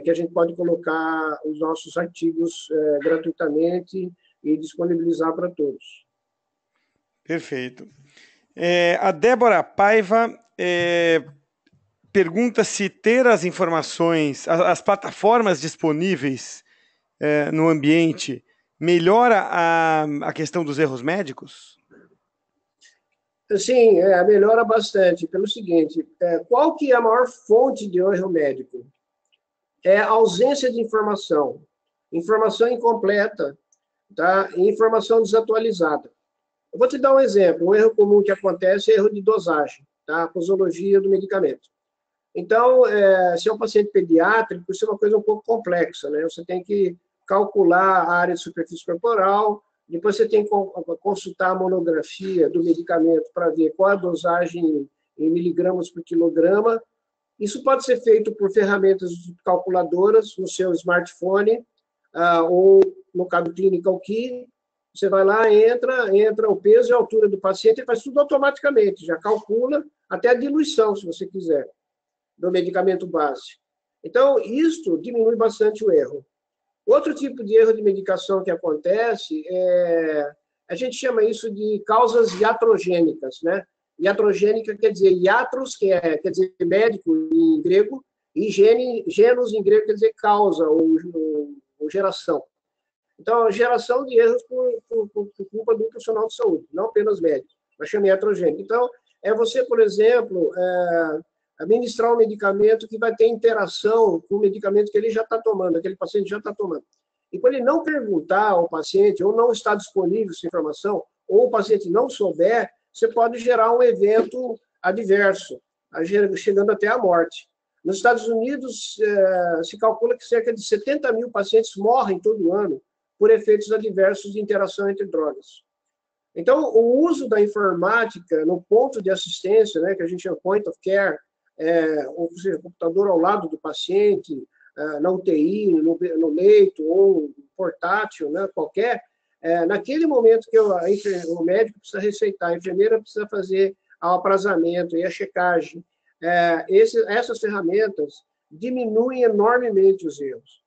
Que a gente pode colocar os nossos artigos gratuitamente e disponibilizar para todos. Perfeito. A Débora Paiva pergunta se ter as informações, as plataformas disponíveis no ambiente melhora a questão dos erros médicos? Sim, melhora bastante. Pelo seguinte, qual que é a maior fonte de erro médico? É a ausência de informação. Informação incompleta, tá? E informação desatualizada. Eu vou te dar um exemplo. Um erro comum que acontece é erro de dosagem, tá? A posologia do medicamento. Então, se é um paciente pediátrico, isso é uma coisa um pouco complexa, né? Você tem que calcular a área de superfície corporal, depois você tem que consultar a monografia do medicamento para ver qual a dosagem em miligramas por quilograma. Isso pode ser feito por ferramentas calculadoras no seu smartphone, ou no caso Clinical Key. Você vai lá, entra o peso e a altura do paciente, e faz tudo automaticamente, já calcula até a diluição, se você quiser, do medicamento base. Então, isso diminui bastante o erro. Outro tipo de erro de medicação que acontece a gente chama isso de causas iatrogênicas, né? Iatrogênica quer dizer iatros, quer dizer médico em grego, e genos em grego quer dizer causa ou geração. Então, geração de erros por culpa do profissional de saúde, não apenas médico, mas chama iatrogênico. Então, você, por exemplo, administrar um medicamento que vai ter interação com o medicamento que ele já está tomando, aquele paciente já está tomando. E quando ele não perguntar ao paciente, ou não está disponível essa informação, ou o paciente não souber, você pode gerar um evento adverso, chegando até a morte. Nos Estados Unidos, se calcula que cerca de 70 mil pacientes morrem todo ano por efeitos adversos de interação entre drogas. Então, o uso da informática no ponto de assistência, né, que a gente chama point of care, ou seja, computador ao lado do paciente, na UTI, no leito, ou portátil, né, qualquer, naquele momento que o médico precisa receitar, a enfermeira precisa fazer o aprazamento e a checagem, essas ferramentas diminuem enormemente os erros.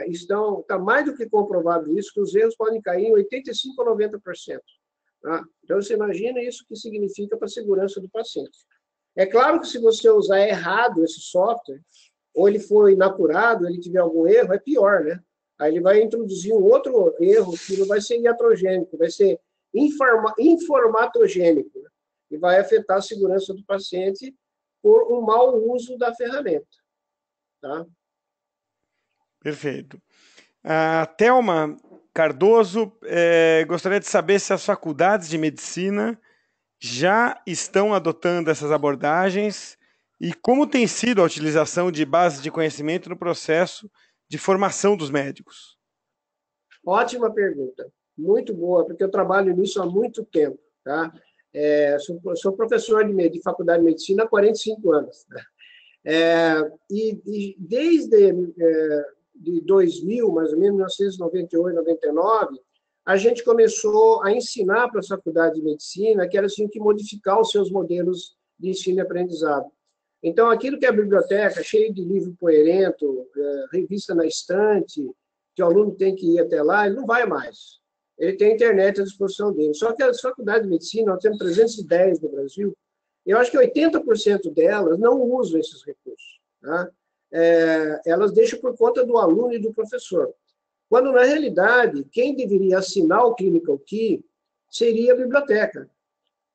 Está mais do que comprovado isso, que os erros podem cair em 85% a 90%. Tá? Então, você imagina isso que significa para a segurança do paciente. É claro que se você usar errado esse software, ou ele for inacurado, ele tiver algum erro, é pior, né? Aí ele vai introduzir um outro erro que não vai ser iatrogênico, vai ser informatogênico, né? E vai afetar a segurança do paciente por um mau uso da ferramenta. Tá? Perfeito. A Thelma Cardoso gostaria de saber se as faculdades de medicina já estão adotando essas abordagens e como tem sido a utilização de bases de conhecimento no processo de formação dos médicos. Ótima pergunta, muito boa, porque eu trabalho nisso há muito tempo, tá? Sou professor de faculdade de medicina há 45 anos, né? E desde de 2000, mais ou menos, 1998, 99, a gente começou a ensinar para as faculdades de medicina que elas tinham que modificar os seus modelos de ensino e aprendizado. Então, aquilo que é a biblioteca, cheio de livro poerento, revista na estante, que o aluno tem que ir até lá, ele não vai mais. Ele tem a internet à disposição dele. Só que as faculdades de medicina, nós temos 310 no Brasil, eu acho que 80% delas não usam esses recursos. Tá? Elas deixam por conta do aluno e do professor. Quando, na realidade, quem deveria assinar o Clinical Key seria a biblioteca.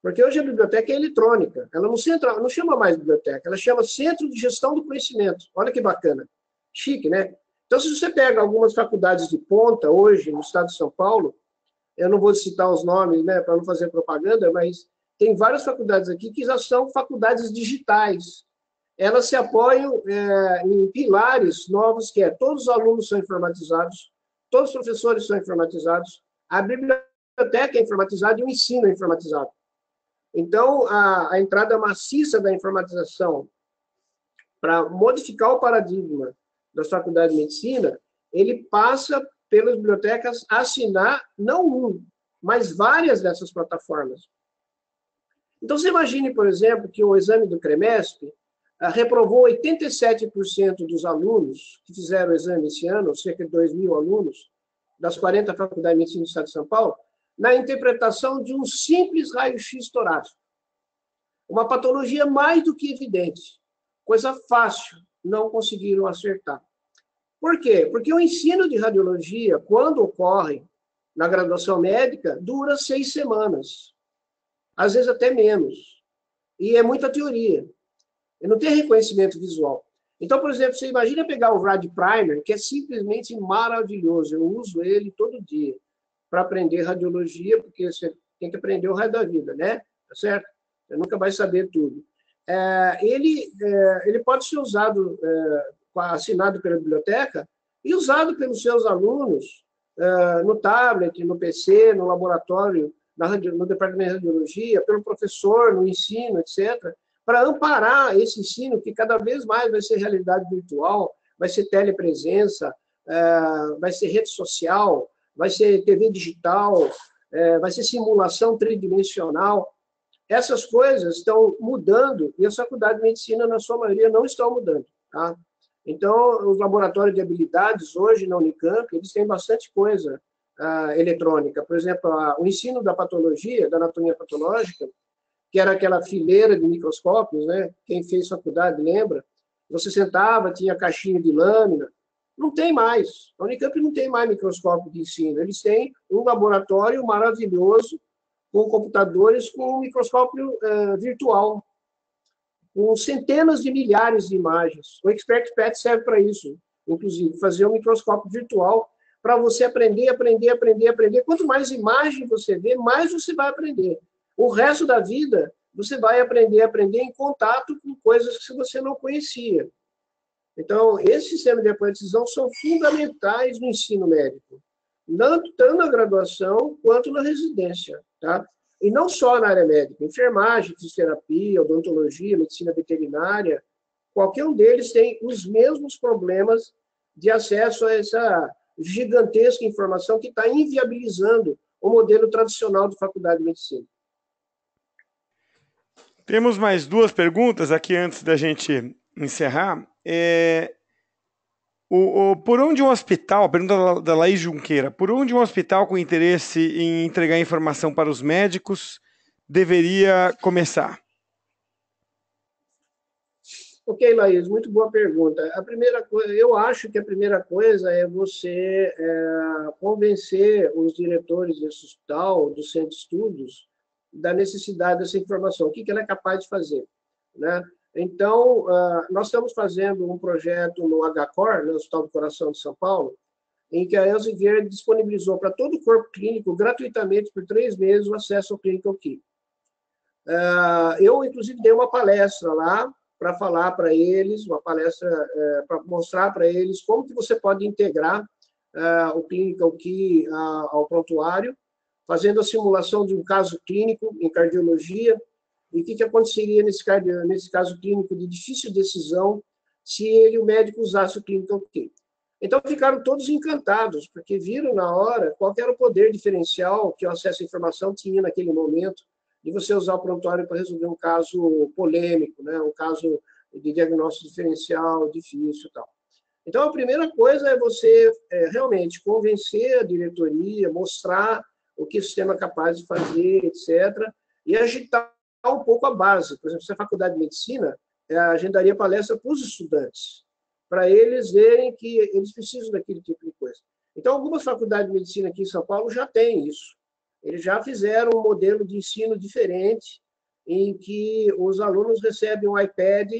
Porque hoje a biblioteca é eletrônica. Ela não chama mais biblioteca, ela chama Centro de Gestão do Conhecimento. Olha que bacana. Chique, né? Então, se você pega algumas faculdades de ponta hoje, no estado de São Paulo, eu não vou citar os nomes, né, para não fazer propaganda, mas tem várias faculdades aqui que já são faculdades digitais. Elas se apoiam em pilares novos, que todos os alunos são informatizados, todos os professores são informatizados, a biblioteca é informatizada e o ensino é informatizado. Então, a entrada maciça da informatização para modificar o paradigma da faculdade de medicina, ele passa pelas bibliotecas a assinar, não um, mas várias dessas plataformas. Então, você imagine, por exemplo, que o exame do CREMESP reprovou 87% dos alunos que fizeram o exame esse ano, cerca de 2.000 alunos, das 40 faculdades de medicina do estado de São Paulo, na interpretação de um simples raio-x torácico. Uma patologia mais do que evidente. Coisa fácil, não conseguiram acertar. Por quê? Porque o ensino de radiologia, quando ocorre na graduação médica, dura 6 semanas. Às vezes até menos. E é muita teoria. E não tem reconhecimento visual. Então, por exemplo, você imagina pegar o Rad Primer, que é simplesmente maravilhoso. Eu uso ele todo dia para aprender radiologia, porque você tem que aprender o resto da vida, né? Tá certo? Você nunca vai saber tudo. Ele pode ser usado, assinado pela biblioteca e usado pelos seus alunos no tablet, no PC, no laboratório, no departamento de radiologia, pelo professor, no ensino, etc., para amparar esse ensino que cada vez mais vai ser realidade virtual, vai ser telepresença, vai ser rede social, vai ser TV digital, vai ser simulação tridimensional. Essas coisas estão mudando e as faculdades de medicina, na sua maioria, não estão mudando. Tá? Então, os laboratórios de habilidades, hoje, na Unicamp, eles têm bastante coisa eletrônica. Por exemplo, o ensino da patologia, da anatomia patológica, que era aquela fileira de microscópios, né? Quem fez faculdade lembra. Você sentava, tinha caixinha de lâmina. Não tem mais. A Unicamp não tem mais microscópio de ensino. Eles têm um laboratório maravilhoso com computadores com um microscópio virtual, com centenas de milhares de imagens. O Expert PET serve para isso, inclusive, fazer um microscópio virtual para você aprender. Quanto mais imagem você vê, mais você vai aprender. O resto da vida, você vai aprender em contato com coisas que você não conhecia. Então, esses sistemas de apoio à decisão são fundamentais no ensino médico, tanto na graduação quanto na residência, tá? E não só na área médica, enfermagem, fisioterapia, odontologia, medicina veterinária, qualquer um deles tem os mesmos problemas de acesso a essa gigantesca informação que está inviabilizando o modelo tradicional de faculdade de medicina. Temos mais duas perguntas aqui antes da gente encerrar. Por onde um hospital, pergunta da Laís Junqueira, por onde um hospital com interesse em entregar informação para os médicos deveria começar? Ok, Laís, muito boa pergunta. A primeira coisa, eu acho que a primeira coisa é você convencer os diretores desse hospital, do centro de estudos, da necessidade dessa informação, o que ela é capaz de fazer, né? Então, nós estamos fazendo um projeto no HCOR, no Hospital do Coração de São Paulo, em que a Elsevier disponibilizou para todo o corpo clínico, gratuitamente, por 3 meses, o acesso ao Clinical Key. Eu, inclusive, dei uma palestra lá para falar para eles, uma palestra para mostrar para eles como que você pode integrar o Clinical Key ao prontuário, fazendo a simulação de um caso clínico em cardiologia, e o que aconteceria nesse caso clínico de difícil decisão se o médico usasse o Clinical Key. Então, ficaram todos encantados, porque viram na hora qual era o poder diferencial que o acesso à informação tinha naquele momento, de você usar o prontuário para resolver um caso polêmico, né? Um caso de diagnóstico diferencial, difícil e tal. Então, a primeira coisa é você realmente convencer a diretoria, mostrar o que o sistema é capaz de fazer, etc., e agitar um pouco a base. Por exemplo, se a faculdade de medicina agendaria palestra para os estudantes, para eles verem que eles precisam daquele tipo de coisa. Então, algumas faculdades de medicina aqui em São Paulo já têm isso. Eles já fizeram um modelo de ensino diferente, em que os alunos recebem um iPad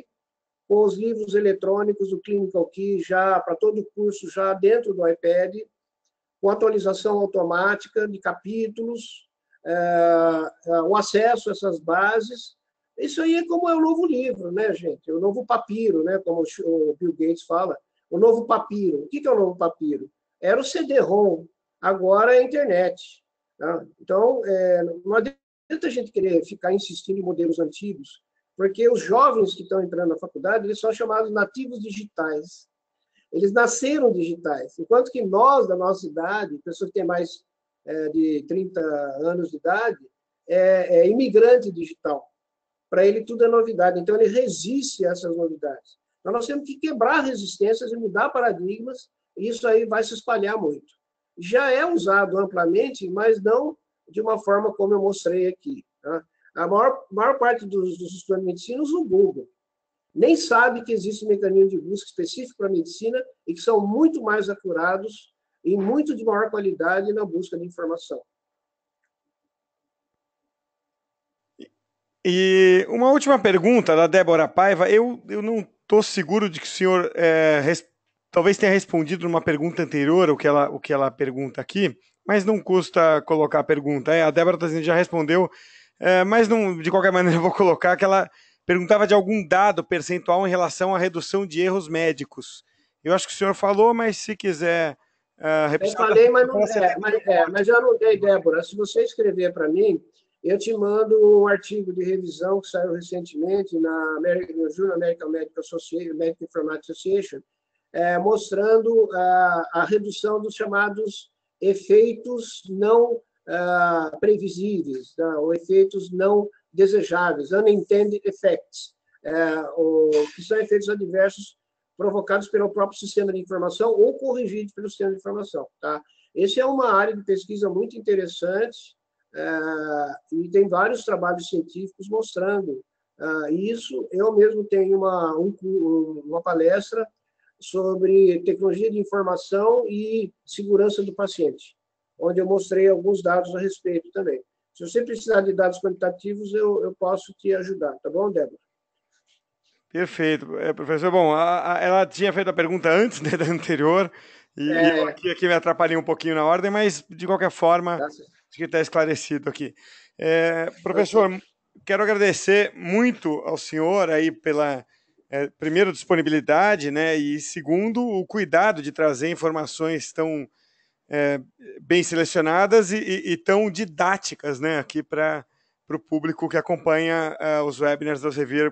com os livros eletrônicos do Clinical Key já para todo o curso já dentro do iPad, com atualização automática de capítulos, o acesso a essas bases. Isso aí é como é o novo livro, né, gente? O novo papiro, né, como o Bill Gates fala. O novo papiro. O que é o novo papiro? Era o CD-ROM, agora é a internet. Tá? Então, não adianta a gente querer ficar insistindo em modelos antigos, porque os jovens que estão entrando na faculdade, eles são chamados nativos digitais. Eles nasceram digitais, enquanto que nós, da nossa idade, pessoas que têm mais de 30 anos de idade, é imigrante digital. Para ele tudo é novidade, então ele resiste a essas novidades. Então nós temos que quebrar resistências e mudar paradigmas, e isso aí vai se espalhar muito. Já é usado amplamente, mas não de uma forma como eu mostrei aqui. Tá? A maior parte dos estudantes de medicina usa o Google. Nem sabe que existe um mecanismo de busca específico para a medicina e que são muito mais acurados e muito de maior qualidade na busca de informação. E uma última pergunta da Débora Paiva. Eu não estou seguro de que o senhor talvez tenha respondido numa pergunta anterior o que ela pergunta aqui, mas não custa colocar a pergunta. A Débora já respondeu, mas não, de qualquer maneira eu vou colocar que ela perguntava de algum dado percentual em relação à redução de erros médicos. Eu acho que o senhor falou, mas se quiser repetir... Eu falei, mas, mas eu anotei, Débora. Se você escrever para mim, eu te mando um artigo de revisão que saiu recentemente no Journal American Medical Association, Medical Informatics Association, mostrando a redução dos chamados efeitos não previsíveis, tá? Ou efeitos não desejáveis, unintended effects, que são efeitos adversos provocados pelo próprio sistema de informação ou corrigidos pelo sistema de informação. Tá? Essa é uma área de pesquisa muito interessante e tem vários trabalhos científicos mostrando isso. Eu mesmo tenho uma palestra sobre tecnologia de informação e segurança do paciente, onde eu mostrei alguns dados a respeito também. Se você precisar de dados quantitativos, eu posso te ajudar, tá bom, Débora? Perfeito. Professor, bom, ela tinha feito a pergunta antes, né, da anterior, e eu aqui me atrapalhei um pouquinho na ordem, mas, de qualquer forma, acho que está esclarecido aqui. Professor, quero agradecer muito ao senhor aí pela, primeiro, disponibilidade, né, e, segundo, o cuidado de trazer informações tão bem selecionadas e tão didáticas, né, aqui para o público que acompanha os webinars da Elsevier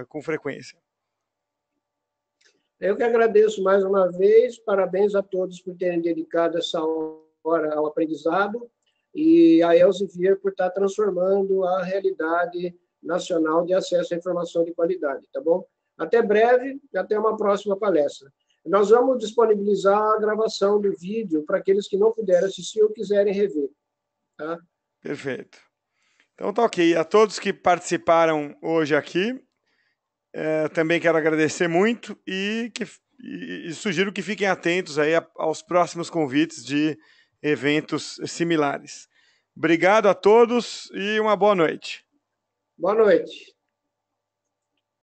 com frequência. Eu que agradeço mais uma vez, parabéns a todos por terem dedicado essa hora ao aprendizado e a Elsevier por estar transformando a realidade nacional de acesso à informação de qualidade, tá bom? Até breve e até uma próxima palestra. Nós vamos disponibilizar a gravação do vídeo para aqueles que não puderam assistir ou quiserem rever. Tá? Perfeito. Então tá ok. A todos que participaram hoje aqui, também quero agradecer muito e sugiro que fiquem atentos aí aos próximos convites de eventos similares. Obrigado a todos e uma boa noite. Boa noite.